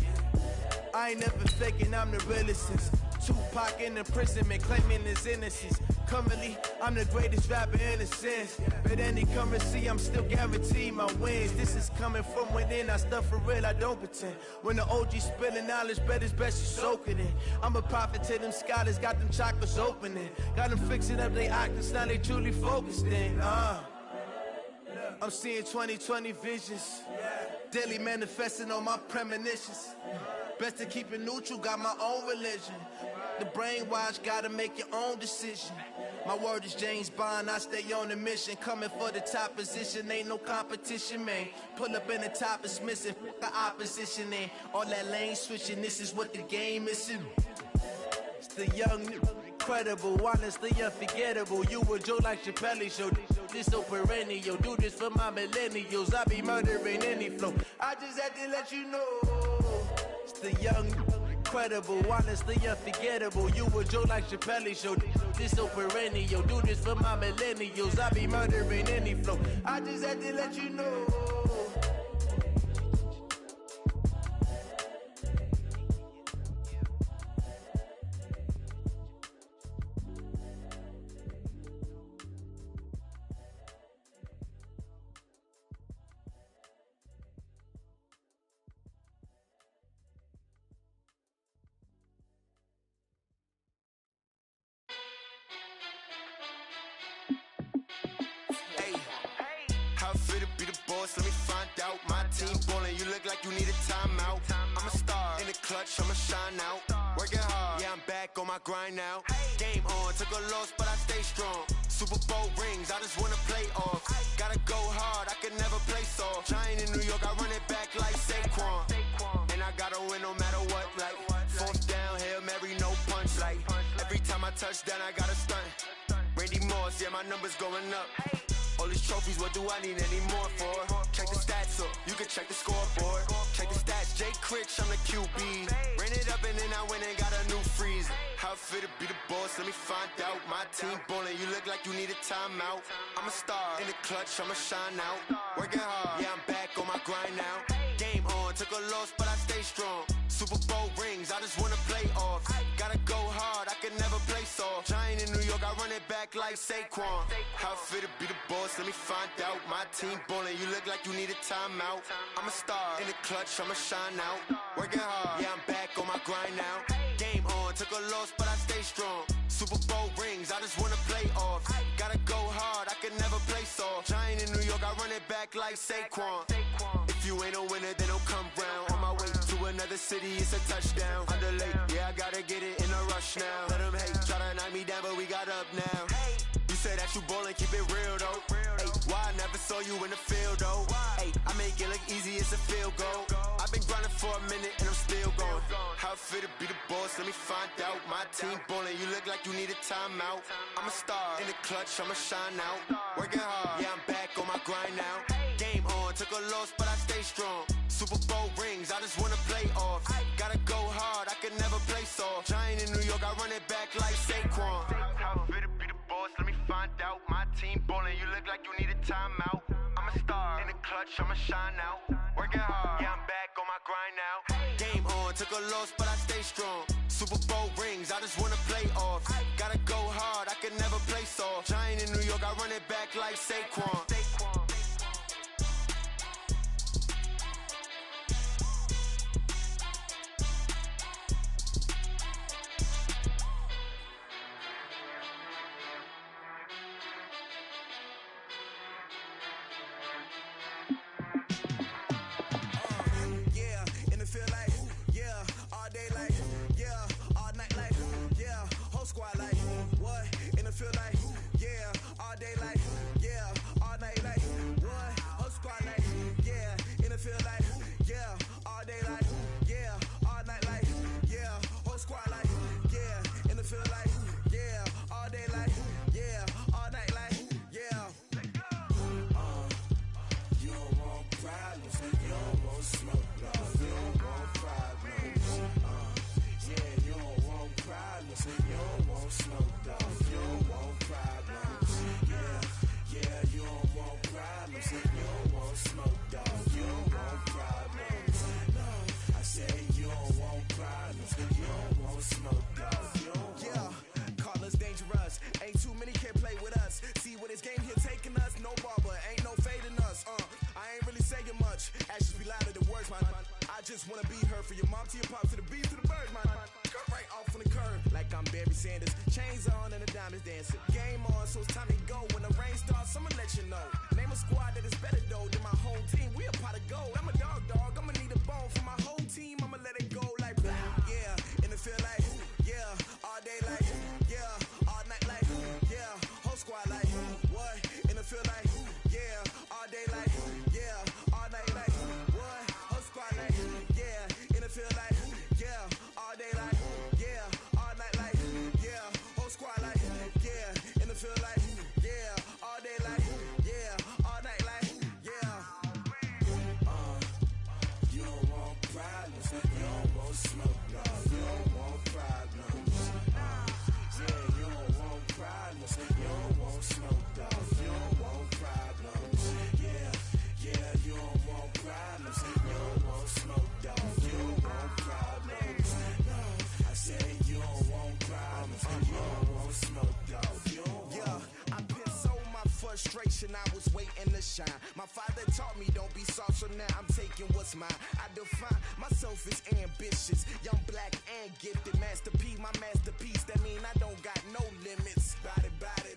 I ain't never faking, I'm the realest since Tupac in imprisonment, claiming his innocence. Currently, I'm the greatest rapper in a sense. But any currency, I'm still guaranteed my wins. This is coming from within, I stuff for real, I don't pretend. When the OG spilling knowledge, bet it's best you soak it in. I'm a prophet to them scholars, got them chakras opening. Got them fixing up they octaves, now they truly focused in. I'm seeing 2020 visions, daily manifesting on my premonitions. Best to keep it neutral, got my own religion. The brainwash, gotta make your own decision. My word is James Bond, I stay on the mission. Coming for the top position, ain't no competition, man. Pull up in the top, it's missing, the opposition ain't. All that lane switching, this is what the game is. It's the young, incredible, honestly unforgettable. You a joke like Chappelle show. This so perennial, do this for my millennials. I be murdering any flow. I just had to let you know. It's the young, incredible, honestly unforgettable. You a joke like Chappelle show. This so perennial, do this for my millennials. I be murdering any flow. I just had to let you know.
Let me find out. My team ballin', you look like you need a timeout. I'm a star in the clutch, I'ma shine out. Working hard, yeah, I'm back on my grind now. Game on, took a loss, but I stay strong. Super Bowl rings, I just wanna play off. Gotta go hard, I can never play soft. Giant in New York, I run it back like Saquon. And I gotta win no matter what, like fourth down, Hail Mary, no punch. Like every time I touch down, I gotta stunt. Randy Moss, yeah, my numbers going up. All these trophies, what do I need any more for? Check the stats up, you can check the scoreboard. Check the stats, Jay Critch, I'm the QB. Ran it up and then I went and got a new freeze. How it fit to be the boss, let me find out. My team ballin', you look like you need a timeout. I'm a star in the clutch, I'ma shine out. Working hard, yeah, I'm back on my grind now. Game on, took a loss, but I stay strong. Super Bowl rings, I just wanna play off. Gotta go hard, I can never play soft. Giant in New York, I run it back like Saquon. How it fit to be the boss, let me find out. My team ballin', you look like you need a timeout. I'm a star in the clutch, I'ma shine out. Working hard, yeah, I'm back on my grind now. Game on, took a loss, but I stay strong. Super Bowl rings, I just wanna play off. Gotta go hard, I can never play soft. Giant in New York, I run it back like Saquon. If you ain't a winner, then don't come round. On my way to another city, it's a touchdown. Underlay, yeah, I gotta get it in a rush now. Let them hate, try to knock me down, but we got up now. You say that you ballin', keep it real though. Hey, why I never saw you in the field though? Hey, I make it look easy, it's a field goal. I've been grinding for a minute and I'm still going. How it fit to be the boss, let me find out. My team ballin', you look like you need a timeout. I'm a star in the clutch, I'ma shine out. Working hard, yeah, I'm back on my grind now. Game on, took a loss, but I stay strong. Super Bowl rings, I just wanna play off. Gotta go hard, I can never play soft. Giant in New York, I run it back like Saquon. How it fit to be the boss, let me find out. My team ballin', you look like you need a timeout. I'm a star in the clutch, I'ma shine out. Working hard, yeah, I'm back on my grind now. Game on, took a loss, but I stay strong. Super Bowl rings, I just wanna play off. Gotta go hard, I can never play soft. Giant in New York, I run it back like Saquon.
Barry Sanders. Chains on and the diamonds dancing. Game on, so it's time to go. When the rain starts, I'ma let you know. Name a squad that is better though than my whole team. We a pot of gold. I'm a dog. I'ma need a bone for my whole team. I'ma let it go like blah. Yeah, and it feel like yeah, all day like yeah, all night like yeah, whole squad like what? And it feel like yeah, all day like yeah, all night like what? Whole squad like yeah, and it feel like yeah, all day like yeah, all night like yeah, whole squad like yeah, and it feel like yeah, all day like yeah, all night like yeah. You don't want problems, you don't want smoke, dog. You don't want problems. Yeah, you don't want problems, you don't want smoke, dog. You don't want problems. Yeah, you don't want problems, you don't want smoke, dog. You don't want problems. No, I said you don't want problems, you don't want smoke, dog. You don't want. Yeah, I pissed so my frustration, I was waiting to shine. My father taught me don't be soft, so now I'm taking what's mine. I define myself as ambitious, young, black, and gifted. Masterpiece, my masterpiece, that mean I don't got no limits. Bout it,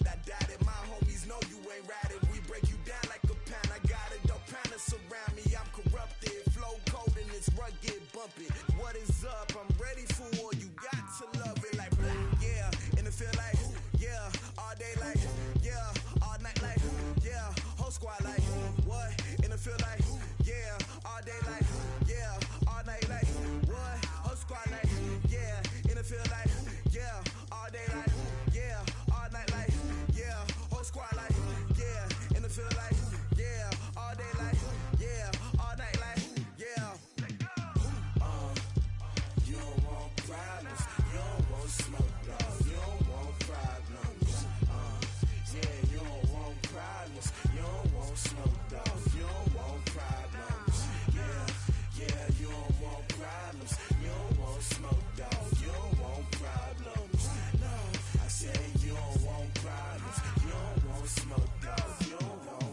I doubt it. My homies know you ain't ratted. We break you down like a pound. I got it, don't pound to surround me. I'm corrupted, flow cold and it's rugged, bumpy. What is up? I'm ready for war. You got to love it like blah, yeah, and it feel like yeah, all day like yeah, all night like yeah, whole squad like what? And it feel like yeah, all day like yeah, all night like what? Whole squad like yeah, and it feel like yeah, all day like yeah, all night like yeah, whole squad like yeah, and it feel like yeah, all day like yeah, all night like yeah. You don't want problems, you don't want smoke, dog. You don't want problems. Yeah, you don't want problems, you don't want smoke, dog. You don't want problems. Yeah, you don't want problems, you don't want smoke, dog. You don't want problems. No, I said you don't want problems, you don't want smoke, dog. You don't want.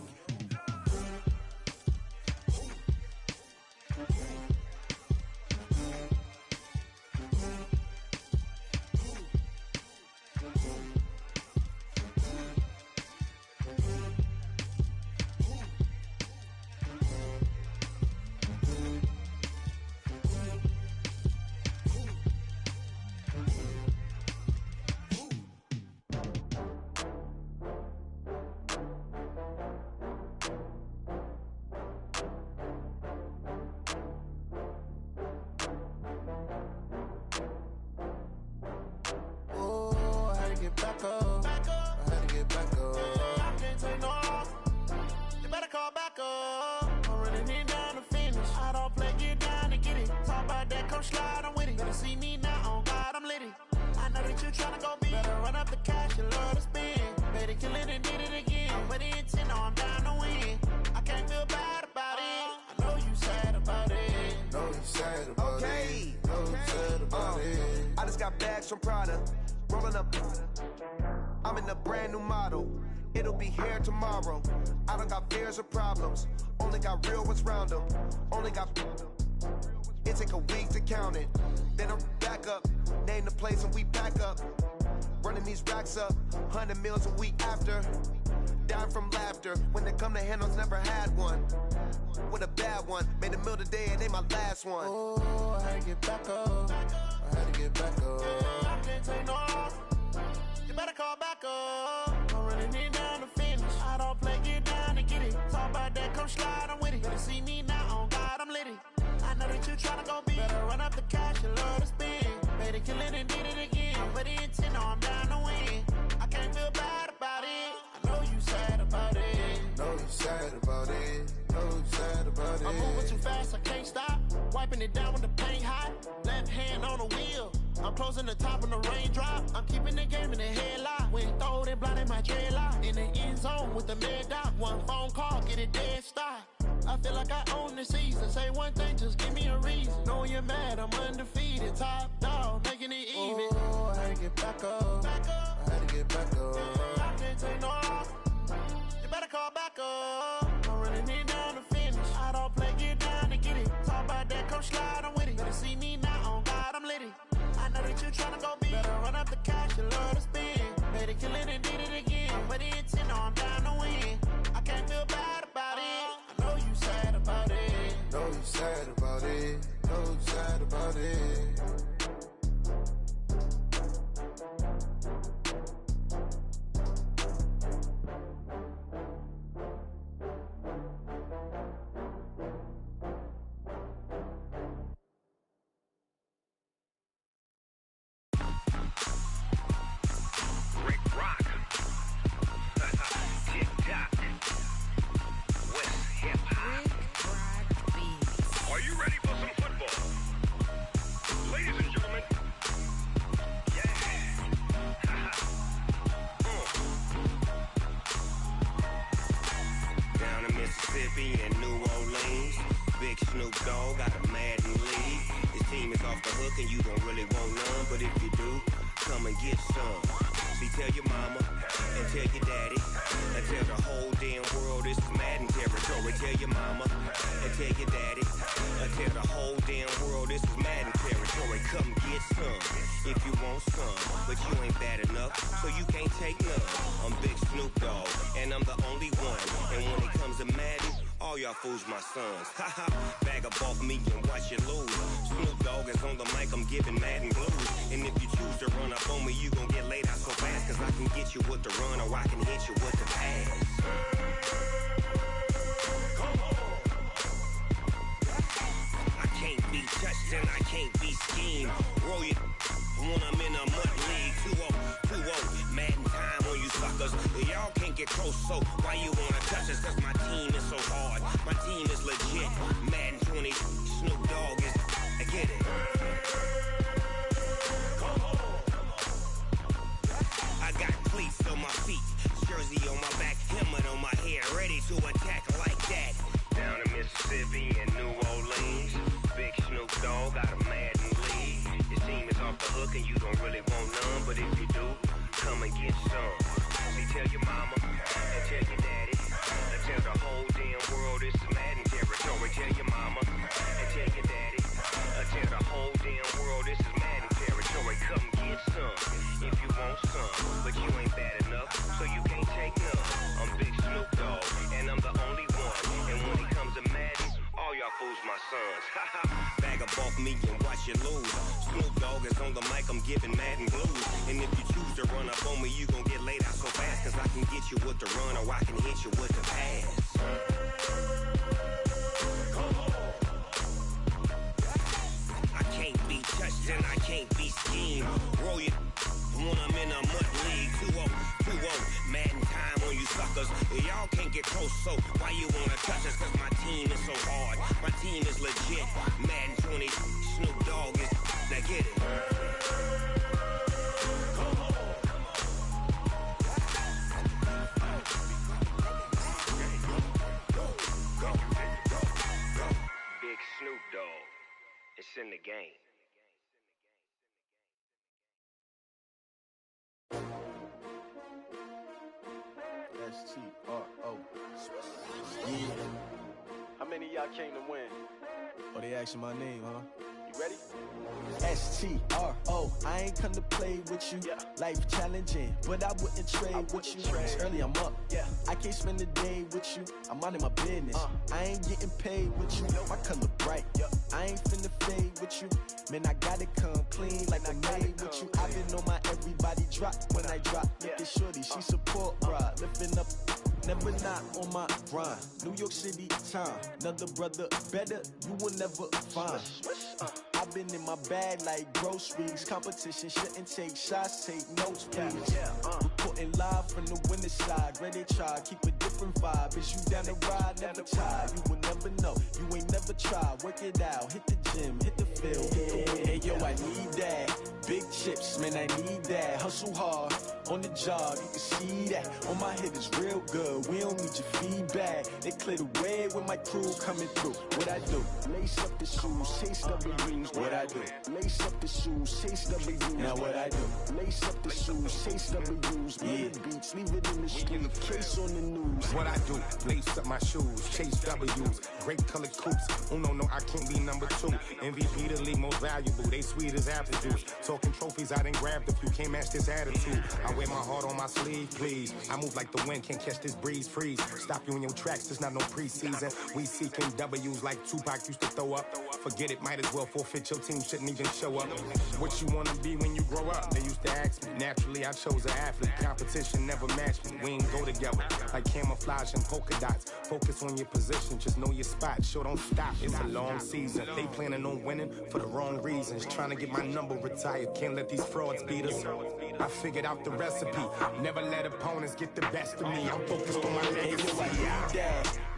From Prada, rolling up. I'm in a brand new model. It'll be here tomorrow. I don't got fears or problems. Only got real ones round them. Only got. It take a week to count it. Then I'm back up. Name the place and we back up. Running these racks up. 100 meals a week after. Dying from laughter. When it come to handles, never had one. With a bad one. Made a meal today and they my last one.
Oh, I had to get back up. I had to get back up. I can't take no loss. You better call back up. I'm running it down to finish. I don't play, get down and get it. Talk about that, come slide, I'm with it. Better see me now, on God, I'm litty. I know that you tryna go big. Better run up the cash, you love to spend. Better kill it and did it again. I'm put in 10, I'm down to win. I can't feel bad about it. I know you sad about it.
Know you sad about it. Know you sad about it.
I'm moving too fast, I can't stop. Wiping it down with the paint hot. Left hand on the wheel. I'm closing the top on the raindrop. I'm keeping the game in the headlock. When throwed and blinded my dreadlock. In the end zone with the mad dot. One phone call, get it dead stop. I feel like I own the season. Say one thing, just give me a reason. Knowing you're mad, I'm undefeated. Top dog, making it even.
Oh, I had to get back up. I had to get back up.
I can't take no loss. You better call back up. I'm running it down to finish. I don't play, get down to get it. Talk about that, come slide, I'm with it. Better see me now, on God, I'm litty. I know that you tryna go big. Better run up the cash. she love to spin. Made it kill it and did it again. But the intent, no, I'm down to win. I can't feel bad about it. I know you sad about it.
Know you sad about it. Know you sad about it.
Fools my sons. Haha, bag up off me and watch you lose. Snoop Dogg is on the mic, I'm giving Madden blues. And if you choose to run up on me, you gon' get laid out so fast. Cause I can get you with the run or I can hit you with the pass. Come on. I can't be touched and I can't be schemed. Roll you when I'm in a mud league. 2-0, Madden time on you suckers. Y'all can't get close, so why you wanna touch us? Cause my team is so hard. My team is legit. Madden 20, Snoop Dogg is. I get it. Come on. I got cleats on my feet, jersey on my back, helmet on my head, ready to attack like that. Down in Mississippi and New Orleans, Big Snoop Dogg got a Madden league. Your team is off the hook and you don't really want none, but if you do, come and get some. See, tell your mama and tell your daddy. Tell the whole damn world this is Madden territory. Tell your mama and tell your daddy. Tell the whole damn world this is Madden territory. Come get some if you want some, but you ain't bad enough, so you can't take none. I'm Big Snoop Dogg, and I'm the only one. And when it comes to Madden, all y'all fools my sons. Bag up off me and watch you lose. Snoop Dogg is on the mic, I'm giving Madden blues. And if you choose to run up on me, you gon' get laid out so fast. Cause I can get you with the run or I can hit you with the pass. Come on. I can't be touched and I can't be schemed. Roll you when I'm in a mud league. 2-0, Madden time on you suckers. Y'all can't get close, so why you wanna touch us? Cause my team is so hard. My team is legit. Madden 20, Snoop Dogg is. Now get it. Come on. Go. Big Snoop Dogg. It's in the game.
S-T-R-O. Yeah.
How many of y'all came to win?
Oh, they asking my name, huh?
You ready?
S-T-R-O. I ain't come to play with you.
Yeah.
Life challenging, but I wouldn't trade with you. It's early, I'm up.
Yeah.
I can't spend the day with you. I'm minding my business. I ain't getting paid with you. My color bright.
Yep.
I ain't finna fade with you. Man, I gotta come clean like I made with you. I've been on my everybody drop when I drop. Look at shorty, she support ride. Lifting up, never not on my grind. New York City time. Another brother better, you will never find. I've been in my bag like groceries. Competition shouldn't take shots, take notes, please. Reporting live from the winning side. Ready to try, keep a different vibe. Is you down the ride, never tired. You will never know, you ain't never tried. Work it out, hit the gym, hit the field. Hey yo, I need that. Big chips, man, I need that. Hustle hard, on the job, you can see that. On my head is real good, we don't need your feedback. They clear the way with my crew coming through. What I do? Lace up the shoes, chase W's. What I do? Lace up the shoes, chase W's. Now what I do? Lace up the shoes, chase W's. Yeah. Beats, leave it in the street, case on the news.
What I do? Lace up my shoes, chase W's. Great colored coops. Oh no, I can't be number 2. MVP the league most valuable. They sweet as apple juice. Talking trophies, I didn't grab the few. Can't match this attitude. I wear my heart on my sleeve, please. I move like the wind, can't catch this breeze, freeze. Stop you in your tracks, there's not no preseason. We seeking W's like Tupac used to throw up. Forget it, might as well forfeit. Your team shouldn't even show up. What you wanna be when you grow up? They used to ask me. Naturally, I chose an athlete. Competition never matched me. We ain't go together like camouflage and polka dots. Focus on your position, just know your spot. Sure, don't stop. It's a long season. They planning on winning for the wrong reasons. Trying to get my number retired. Can't let these frauds beat us. I figured out the recipe. Never let opponents get the best of me. I'm focused on my legacy.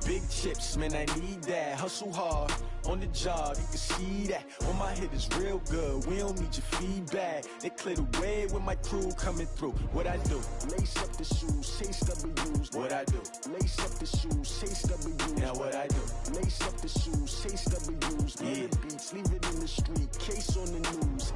Big chips, man, I need that. Hustle hard on the job, you can see that. On my head is real good, we don't need your feedback. They clear the way with my crew coming through. What I do? Lace up the shoes, chase W's. What I do? Lace up the shoes, chase W's. Now what I do? Lace up the shoes, chase W's. Yeah. Beats, leave it in the street, case on the news.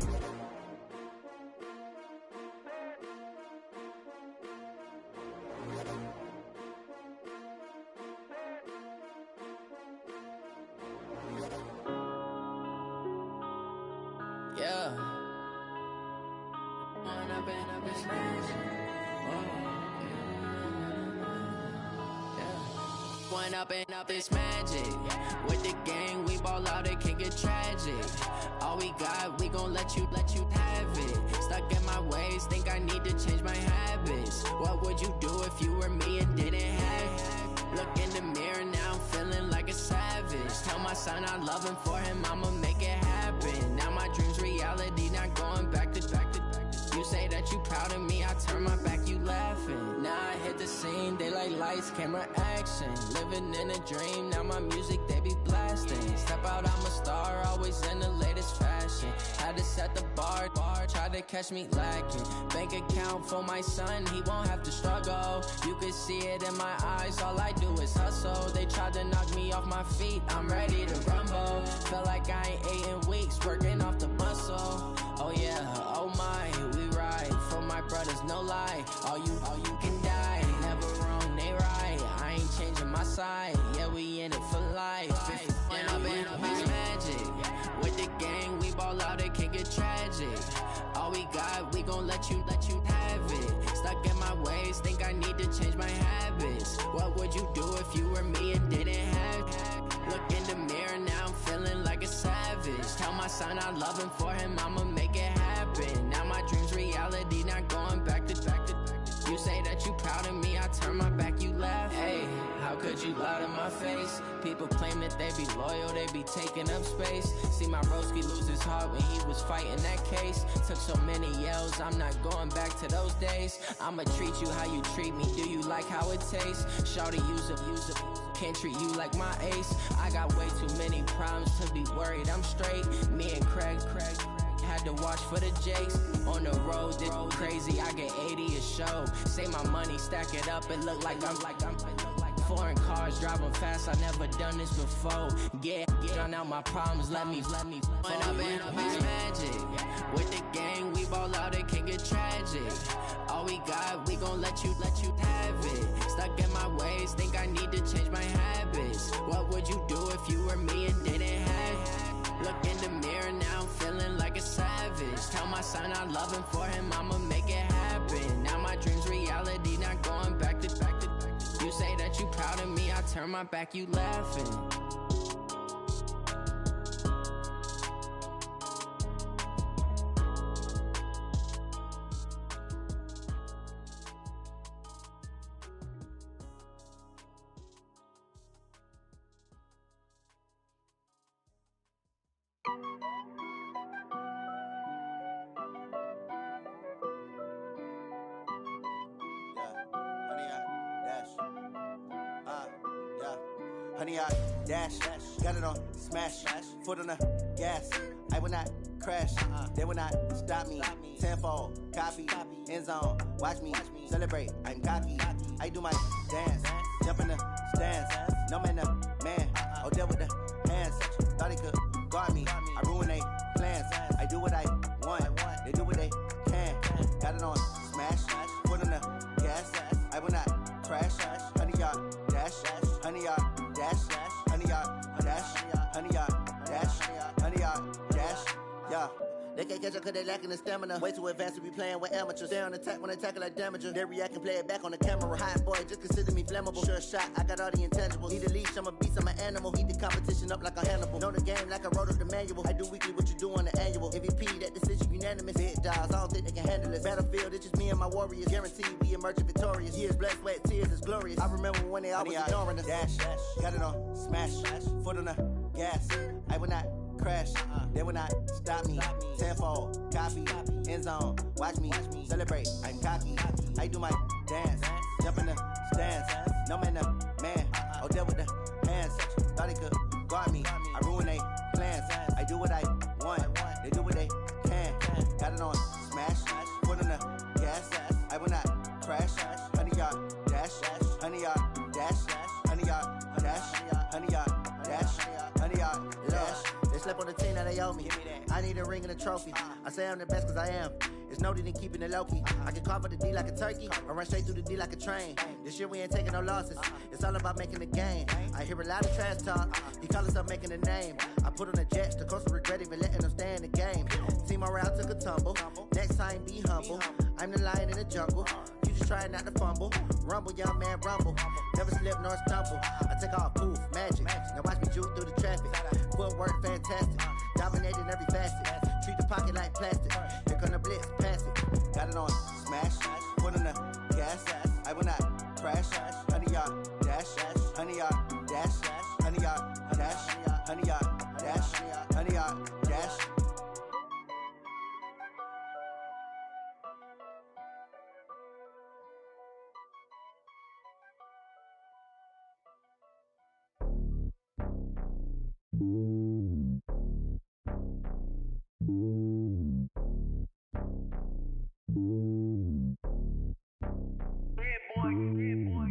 Yeah. One up and up this magic. With the gang, we ball out, it can get tragic. All we got, we gon' let you have it. Stuck in my ways, think I need to change my habits. What would you do if you were me and didn't have it? Look in the mirror now, I'm feeling like a savage. Tell my son I love him, for him I'ma make it happen. Now my dream's reality, not going back to. You say that you proud of me, I turn my back, you laughing. Now I hit the scene, they like lights, camera, action. Living in a dream, now my music, they be blasting. Step out, I'm a star, always in the latest fashion. Had to set the bar, try to catch me lacking. Bank account for my son, he won't have to struggle. You can see it in my eyes, all I do is hustle. They tried to knock me off my feet, I'm ready to rumble. Felt like I ain't ate in weeks, working off the muscle. Oh yeah, oh my, we ride for my brothers, no lie. All you can die, never wrong, they right. I ain't changing my side, yeah, we in it for life. And I've been it's magic. With the gang, we ball out, it can get tragic. All we got, we gon' let you have it. Stuck in my ways, think I need to change my habits. What would you do if you were me and didn't have it? Look in the mirror, now I'm feeling like a savage. Tell my son I love him, for him I'ma make it happen. Now my dream's reality, not going back to. You say that you proud of me, I turn my back, you laugh. Hey, how could you lie to my face? People claim that they be loyal, they be taking up space. See my broski lose his heart when he was fighting that case. Took so many yells, I'm not going back to those days. I'ma treat you how you treat me, do you like how it tastes? Shawty, use it. Can't treat you like my ace. I got way too many problems to be worried, I'm straight. Me and Craig had to watch for the Jakes. On the road, this crazy, I get 80 a show. Say my money, stack it up, it look like I'm foreign cars, driving fast, I never done this before. Yeah, drown out my problems, let me When I've been it's magic. With the gang, we ball out, it can get tragic. All we got, we gon' let you have it. Stuck in my ways, think I need to change my habits. What would you do if you were me and didn't have it? Look in the mirror, now I'm feeling like a savage. Tell my son I love him, for him I'ma make it happen. Now my dream's reality, not going back to. You say that you proud of me, I turn my back, you laughing.
Honey, I dash, got it on smash, foot on the gas. I will not crash. They will not stop me. Tenfold, copy, end zone. Watch me celebrate. I'm cocky. I do my dance, jump in the stands. No man, man. Oh, deal with the hands. Thought he could guard me. I ruin they plans. I do what I want. They do what they can. Got it on smash. Put on the gas. I will not crash. 100 yard dash. 100 yard dash. 100 yard dash. 100 yard dash. 100 yard dash. Yeah. They can't catch up cause they lacking the stamina. Way too advanced to be playing with amateurs. Stay on attack when they tackle like damager. They react and play it back on the camera. Hot boy, just consider me flammable. Sure shot, I got all the intangibles. Need a leash, I'm a beast, I'm an animal. Heat the competition up like a Hannibal. Know the game like I wrote up the manual. I do weekly what you do on the annual. MVP, that decision unanimous. Big dogs, I don't think they can handle it. Battlefield, it's just me and my warriors. Guaranteed we emerging victorious. Years, blood, sweat, tears, it's glorious. I remember when they always ignoring us. Dash, got it on smash. Foot on the gas. I will not crash. They will not stop me. Tenfold, copy, end zone. Watch me celebrate. I'm cocky. I do my dance, jump in the stands. No man, man. Oh, deal with the hands. Thought he could guard me. I ruin they plans. I do what I want. They do what they can. Got it on smash. Put on the gas. I will not crash. 100 yard dash. 100 yard dash. 100 yard dash. 100 yard dash. 100 yard dash. They slept on the team, now they owe me. I need a ring and a trophy. I say I'm the best cause I am. It's no need in keeping it low-key. I can carve up the D like a turkey, or run straight through the D like a train. This year we ain't taking no losses. It's all about making the game. I hear a lot of trash talk. He call us up making a name. I put on the Jets, the coach will regret even letting them stay in the game. Team around took a tumble. Next time be humble. I'm the lion in the jungle. You just try not to fumble. Rumble, young man, rumble. Never slip nor stumble. I take off, poof, magic. Now watch me juke through the traffic. Footwork fantastic. Dominating every facet. Treat the pocket like plastic. Here come the blitz, pass it. Got it on smash. Put on the gas. I will not crash. 100 yard dash. 100 yard dash. 100 yard dash. 100 yard dash. 100 yard dash.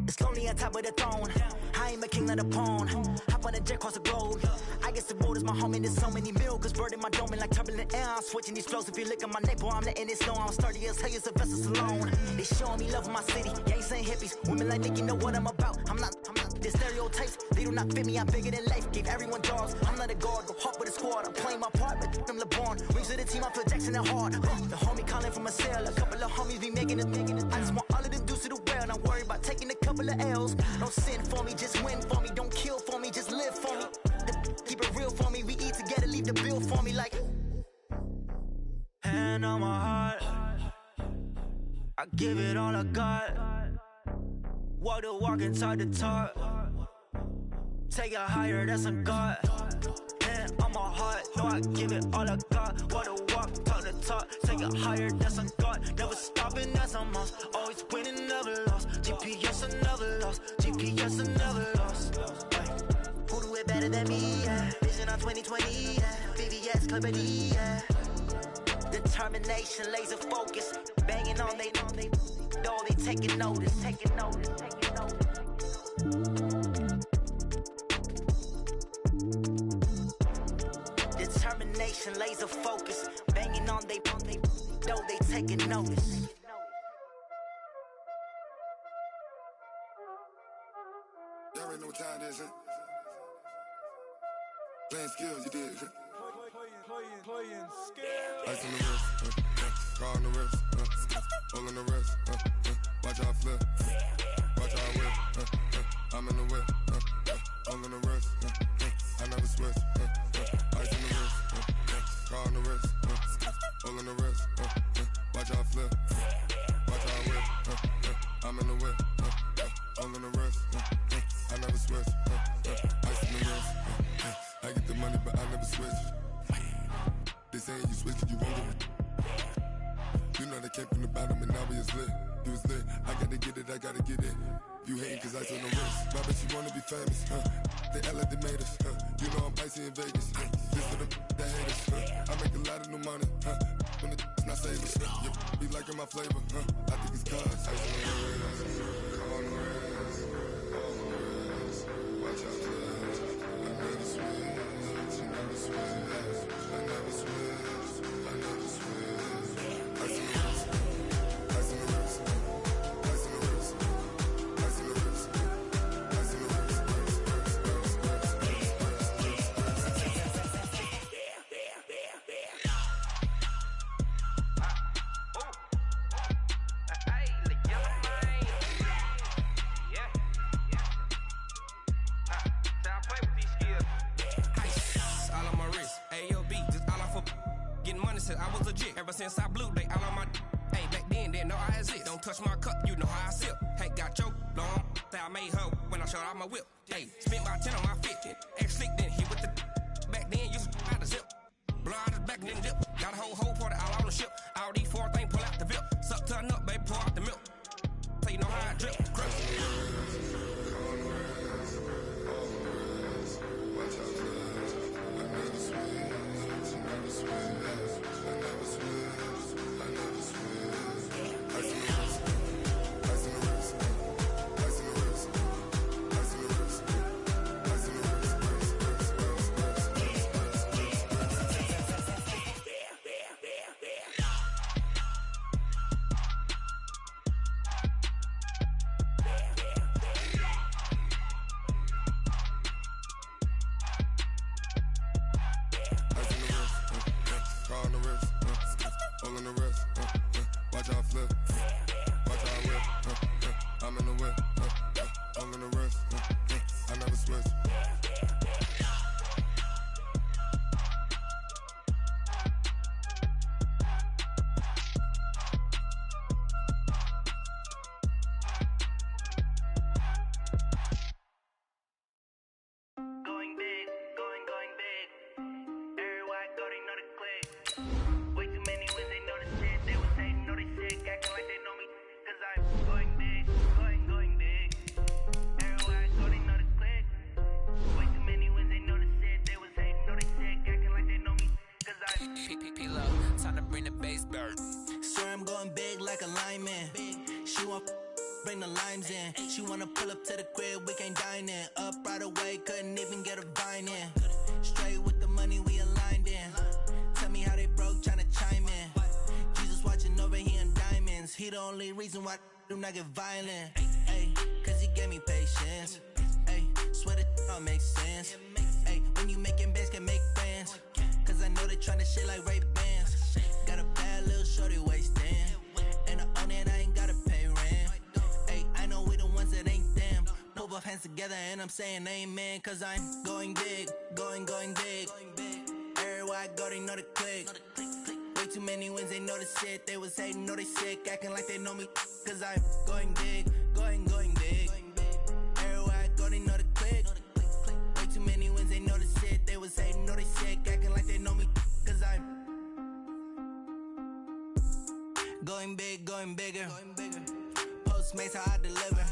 It's lonely on top of the throne. I ain't a king, not a pawn. Hop on a jet, cross the road. I guess the road is my home and there's so many milkers. Bird in my dome and like turbulent air. I'm switching these flows. If you look at my neck, boy, I'm letting it snow. I'm sturdy as hell, as a vessel alone. They showing me love in my city. Gangs ain't hippies. Women like Nicky know what I'm about. I'm not the stereotypes. They do not fit me. I'm bigger than life. Gave everyone dogs. I'm not a guard. Go hard with a squad. I'm playing my part, but I'm LeBron. Rings to the team. I feel Jackson and hard. The homie calling from a cell. A couple of homies be making it. I just want all of them dudes to do well. Not worry about taking a couple of L's. Don't sin for me, just win for me. Don't kill for me, just live for me. Keep it real for me. We eat together, leave the bill for me like. Hand on my heart, I give it all I got. Walk the walk and talk the talk. Take it higher, that's a God. Hand on my heart, no, I give it all I got. Walk the walk, talk the talk. Take it higher, that's a God. Never stopping, that's a must. Always winning, never lost. GPS, I never lost. GPS, I never lost. Who do it better than me? Yeah. Vision on 2020. Yeah. VVS, Clarity. Yeah. Determination, laser focus. Banging on they know they taking notice. Taking notice. Taking notice. Determination, laser focus. Banging on they know they taking notice.
Y'all already know what time it is, huh? Playing skills, you did.
Playing skills.
Ice on the wrist, car on the wrist, hole in the wrist, watch out flip, watch out whip, I'm in the whip, hole in the wrist, I never switch, ice on the wrist, car on the wrist, hole in the wrist, watch out flip, watch out whip, I'm in the whip, hole in the wrist, I never switch, ice on the wrist, I get the money but I never switch. They saying you switch, you won't get it. You know they came from the bottom and now we is lit. You was lit, I gotta get it, I gotta get it. You hating cause I on the wrist. My bitch, you wanna be famous, huh? They act like they made us. You know I'm icy in Vegas. This for the that hate us. I make a lot of new money. When it's not savings. You be liking my flavor. I think it's cause. Watch out, I never switch. I never switch. I never switch. I never switch. I see the risk. I see the risk. I see the risk. I see the risk. I see the risk.
I was legit ever since I blew they all on my hey back then didn't know I exist. Don't touch my cup, you know how I sip. Hey, got your long that I made her when I showed out my whip. Hey, spent about 10 on my 50. Ex-slick then hit with the back then used to out the zip. Blow out his back and then dip. Got a whole party all on the ship. All these four things pull out the VIP. Suck turn up, baby, pour out the milk. So you know how I drip. Crush.
Reason why do not get violent, ayy, cause he gave me patience, ayy, swear that all makes sense, ayy, when you making bands can make friends, cause I know they tryna shit like Ray-Bans, got a bad little shorty wasting, and I own it, I ain't gotta pay rent, ayy, I know we the ones that ain't them, pull both hands together and I'm saying amen, cause I'm going big, going big, everywhere I go they know the click. Way too many wins, they know the shit. They was hating, know they sick, acting like they know me. Cause I'm going big, going big. Everywhere I go, they know the click. Way too many wins, they know the shit. They was hating, know they sick, acting like they know me. Cause I'm going big, going bigger. Postmates, how I deliver.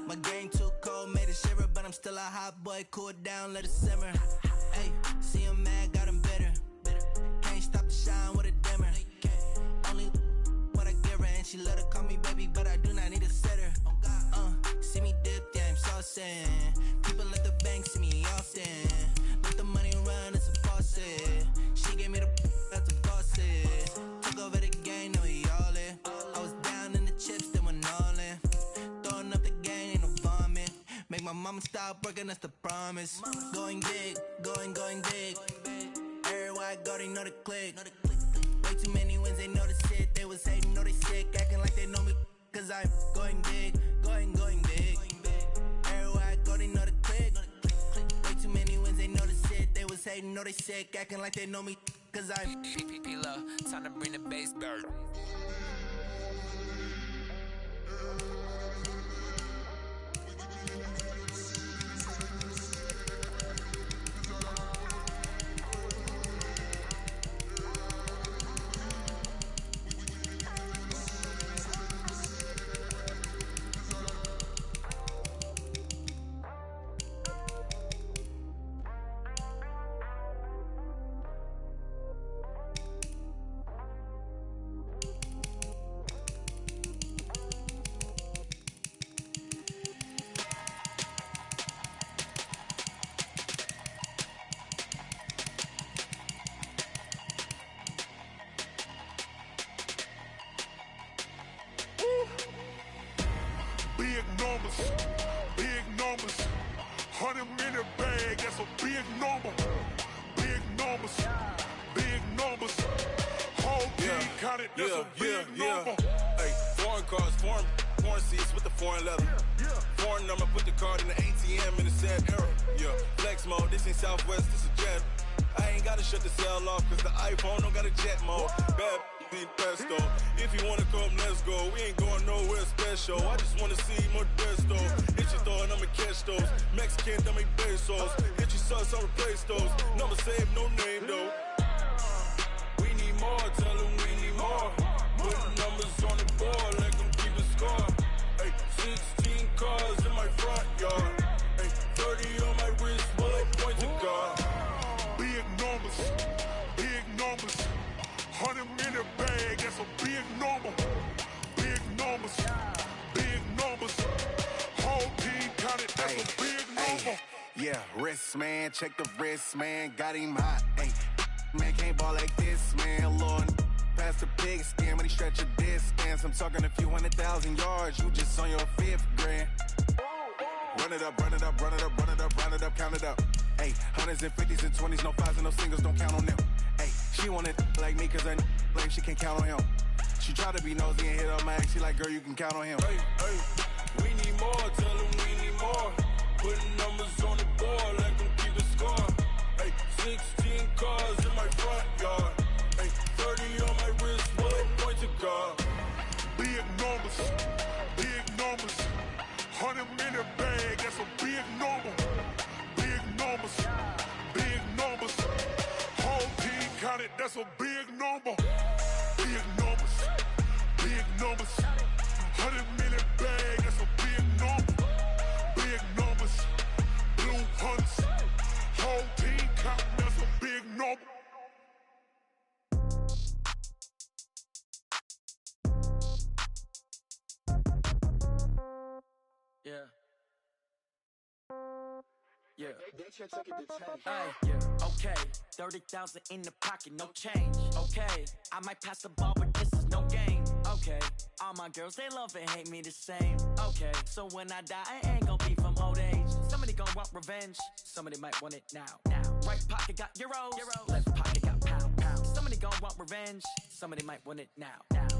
My game too cold, made it shiver. But I'm still a hot boy, cool it down, let it simmer. Hey, see him mad, got him bitter. Can't stop the shine with a dimmer. Only what I give her, and she let her call me baby, but I do not need a sitter. See me dip, yeah, I'm saucing. People at the bank see me often. Let the money run, it's a faucet. She gave me the that's the bosses. Took over the game, now we all in. I was down in the chips, then went all in. Throwing up the game, ain't no vomit. Make my mama stop working, that's the promise. Going big, going big. Everywhere I go, they know the click. Way too many wins, they know the shit. They was hating, know they sick, acting like they know me. Cause I'm going big, going big. Everywhere I go, they know the click. Way too many wins, they know the shit. They was hating, know they sick, acting like they know me. Cause I'm P-Love, time to bring the bass bird.
numbers, big numbers. 100-minute bag, that's a big number. Big numbers, big numbers. Whole team counted, that's a big number.
Hey, foreign cars, foreign seats with the foreign leather. Foreign number, put the card in the ATM in the sad era. Yeah, flex mode, this ain't Southwest, this a jet. I ain't gotta shut the cell off, cause the iPhone don't got a jet mode. Bad need pesto. If you wanna come, let's go. We ain't going nowhere special. I just wanna see more Modesto. Hit your throw and I'ma catch those. Mexican, don't make pesos. Hit your sauce, I'll replace those. Number save, no name though. We need more, tell them we need more. Put numbers on the board, let them keep a score. Hey, 16 cars in my front yard. Hey, 30 on my wrist, bullet point to God.
Big numbers, big numbers. 100-minute bag, that's a big number. Big numbers, big numbers. Whole team counted, that's a big number.
Yeah, wrist man, check the wrist man, got him hot. Ay, man can't ball like this, man. Lord, past the pig skin when he stretch a distance. I'm talking a few 100,000 yards, you just on your 5th grand. Run it up, run it up, run it up, run it up, run it up, count it up. Hey, hundreds and 50s and 20s, no 5s and no singles, don't count on them. Hey, she wanted like me cause her like she can't count on him. She tried to be nosy and hit up my ex, she like, girl, you can count on him.
Hey, we need more, tell them we need more. Putting numbers on the board, let them keep a score. Hey, 16 cars in my front yard. Hey, 30 on my wrist, bullet point to God.
Big numbers, big numbers. 100-minute bag, that's a big number. Big numbers, big numbers. Whole team counted, that's a big number. Big numbers, big numbers. 100-minute bag, that's a big number. Big numbers, blue hunts. Whole team counting, that's a big number.
Yeah. Yeah. Hey, yeah. Okay. 30,000 in the pocket, no change. Okay. I might pass the ball, but this is no game. Okay. All my girls, they love and hate me the same. Okay. So when I die, I ain't gonna be from old age. Somebody gonna want revenge. Somebody might want it now. Right pocket got euros. Left pocket got pound. Somebody gonna want revenge. Somebody might want it now.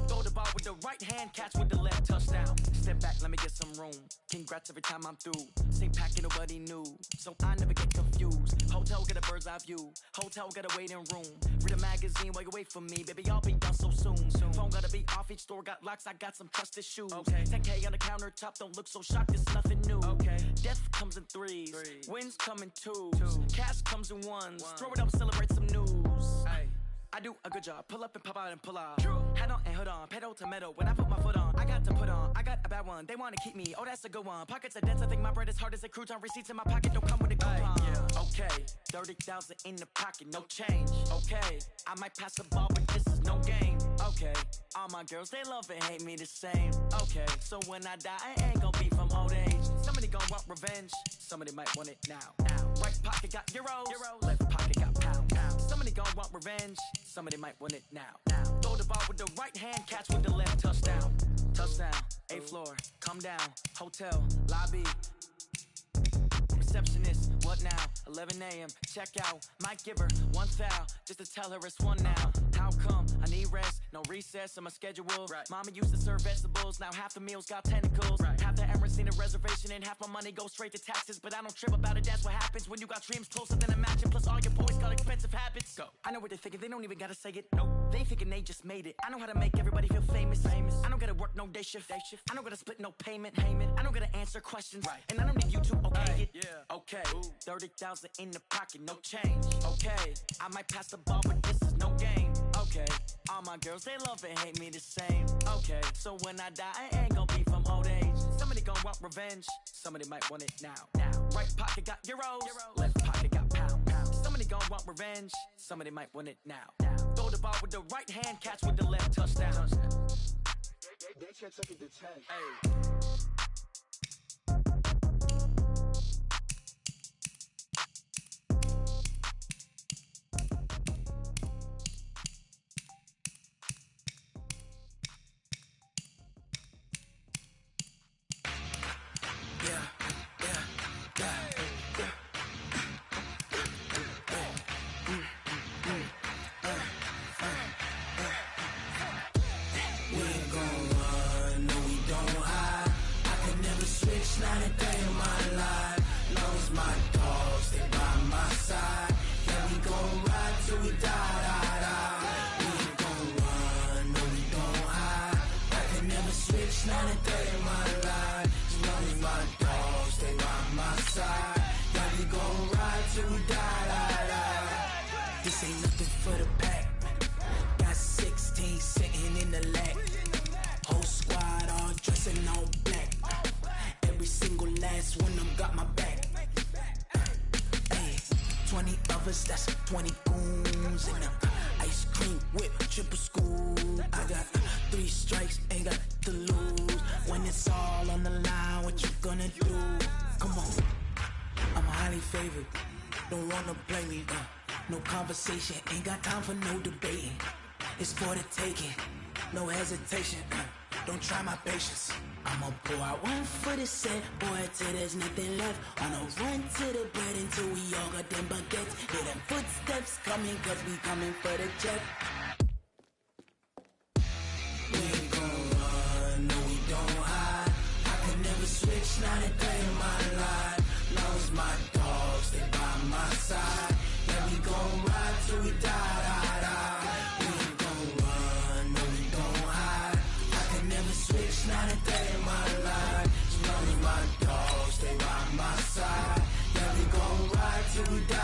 Throw the ball with the right hand, catch with the left, touchdown. Step back, let me get some room. Congrats every time I'm through. Same packet, nobody knew, so I never get confused. Hotel get a bird's eye view. Hotel get a waiting room. Read a magazine while you wait for me, baby. I'll be done so soon. Phone gotta be off. Each store got locks. I got some trusted shoes. Okay. 10K on the countertop. Don't look so shocked. It's nothing new. Okay. Death comes in threes. Wins come in twos. Cash comes in ones. Throw it up, celebrate some news. Hey. I do a good job, pull up and pop out and pull off. Hat on and hood on, pedal to metal. When I put my foot on, I got to put on. I got a bad one, they wanna keep me. Oh, that's a good one. Pockets are dense, I think my bread is hard as a crouton. Receipts in my pocket don't come with a coupon. Yeah. Okay, 30,000 in the pocket, no change. Okay, I might pass the ball, but this is no game. Okay, all my girls, they love and hate me the same. Okay, so when I die, I ain't gonna be from old age. Somebody gonna want revenge, somebody might want it now. Right pocket got euros, left pocket got pound. Somebody gonna want revenge, somebody might want it now. Throw the ball with the right hand, catch with the left, touchdown. Touchdown, 8th floor, come down, hotel, lobby. Receptionist, what now? 11 a.m., check out. Might give her one foul, just to tell her it's one now. How come? I need rest, no recess on my schedule. Mama used to serve vegetables, now half the meals got tentacles. Half the Emirates need a reservation and half my money goes straight to taxes. But I don't trip about it, that's what happens when you got dreams closer than a match. And plus all your boys got expensive habits. Go. I know what they're thinking, they don't even gotta say it. Nope. They ain't thinking they just made it. I know how to make everybody feel famous. I don't gotta work no day shift. I don't gotta split no payment. I don't gotta answer questions. And I don't need you to okay it. Okay, 30,000 in the pocket, no change. Okay, I might pass the ball, but this is no game. Okay, all my girls, they love and hate me the same. Okay, so when I die, I ain't gonna be from old age. Somebody gonna want revenge, somebody might want it now. Right pocket got euros, left pocket got pound. Somebody gonna want revenge, somebody might want it now. Throw the ball with the right hand, catch with the left, touchdown.
They check it to 10.
Hey.
side. Yeah, we gon' ride till we die. This ain't nothing for the pack. Got 16 sitting in the lag. Whole squad all dressing all black. Every single last one of them got my back. Hey, 20 of us, that's 20 goons in the ice cream whip, triple scoop. I got 3 strikes, ain't got to lose. When it's all on the line, what you gonna do? Come on, I'm highly favored. Don't wanna play me, no conversation, ain't got time for no debating. It's for the taking, no hesitation. Don't try my patience. I'ma pour out one for the set, boy, till there's nothing left. On a run to the bread until we all got them baguettes. Hear them footsteps coming, cause we coming for the jet. We ain't gon' run, no we don't hide. I can never switch, not a day in my life. Long as my dogs stay by my side. Yeah, we gon' ride till we die. We ain't gon' run, no we don't hide. I can never switch, not a day in my life. As long as my dogs stay by my side. Yeah, we gon' ride till we die.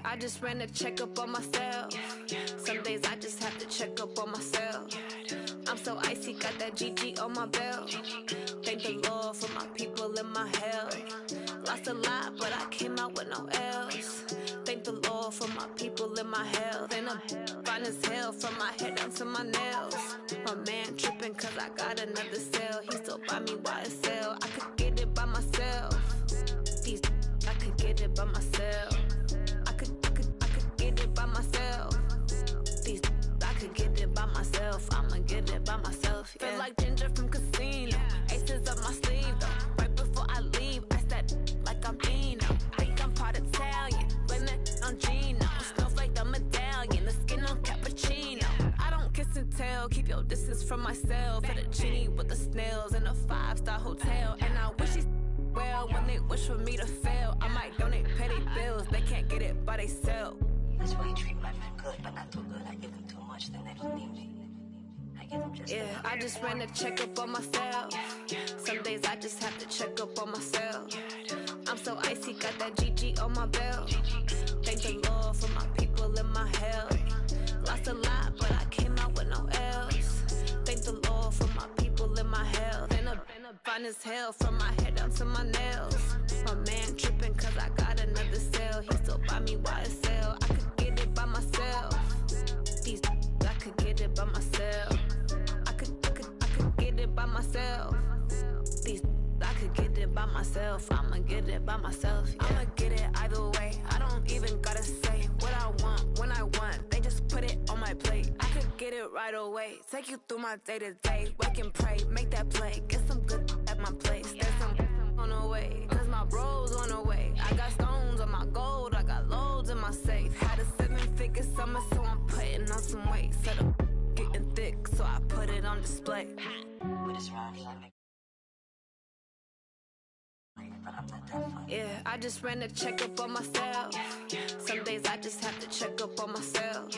I just ran a checkup on myself. Some days I just have to check up on myself. I'm so icy, got that GG on my belt. Thank the Lord for my people in my health. Lost a lot, but I came out with no L's. Thank the Lord for my people in my health. And I'm fine as hell from my head down to my nails. My man tripping cause I got another cell. He still buy me YSL. I could get it by myself. These I could get it by myself. I could get it by myself. These I could get it by myself. I'ma get it by myself. Yeah. Feel like Ginger from Casino. Aces up my sleeve though. Right before I leave, I said like I'm Dino. Think I'm part Italian. Blame that on Gino. Smells like the medallion. The skin on cappuccino. I don't kiss and tell. Keep your distance from myself. At a genie with the snails in a 5-star hotel. And I wish he's well when they wish for me to fail. I might donate petty bills. They can't get it by they sell.
That's why you treat my friend good, but not too good. I give them too much, then they don't need me. I give them just
enough. I just ran a checkup on myself. Some days I just have to check up on myself. I'm so icy, got that GG on my belt. Thank the Lord for my people fine as hell, from my head down to my nails. My man tripping cause I got another sale. He still buy me YSL. I could get it by myself. These I could get it by myself. I could get it by myself. These I could get it by myself. I'ma get it by myself. Yeah. I'ma get it either way. I don't even gotta say what I want when I want. They just put it on my plate. I could get it right away. Take you through my day to day. Wake and pray, make that play. Get some good at my place. There's some on the way, cause my bros on the way. I got stones on my gold. I got loads in my safe. Had a 7-figure summer, so I'm putting on some weight. Set up getting thick, so I put it on display.
With this round, you like
yeah, I just ran a checkup on myself. Some days I just have to check up on myself.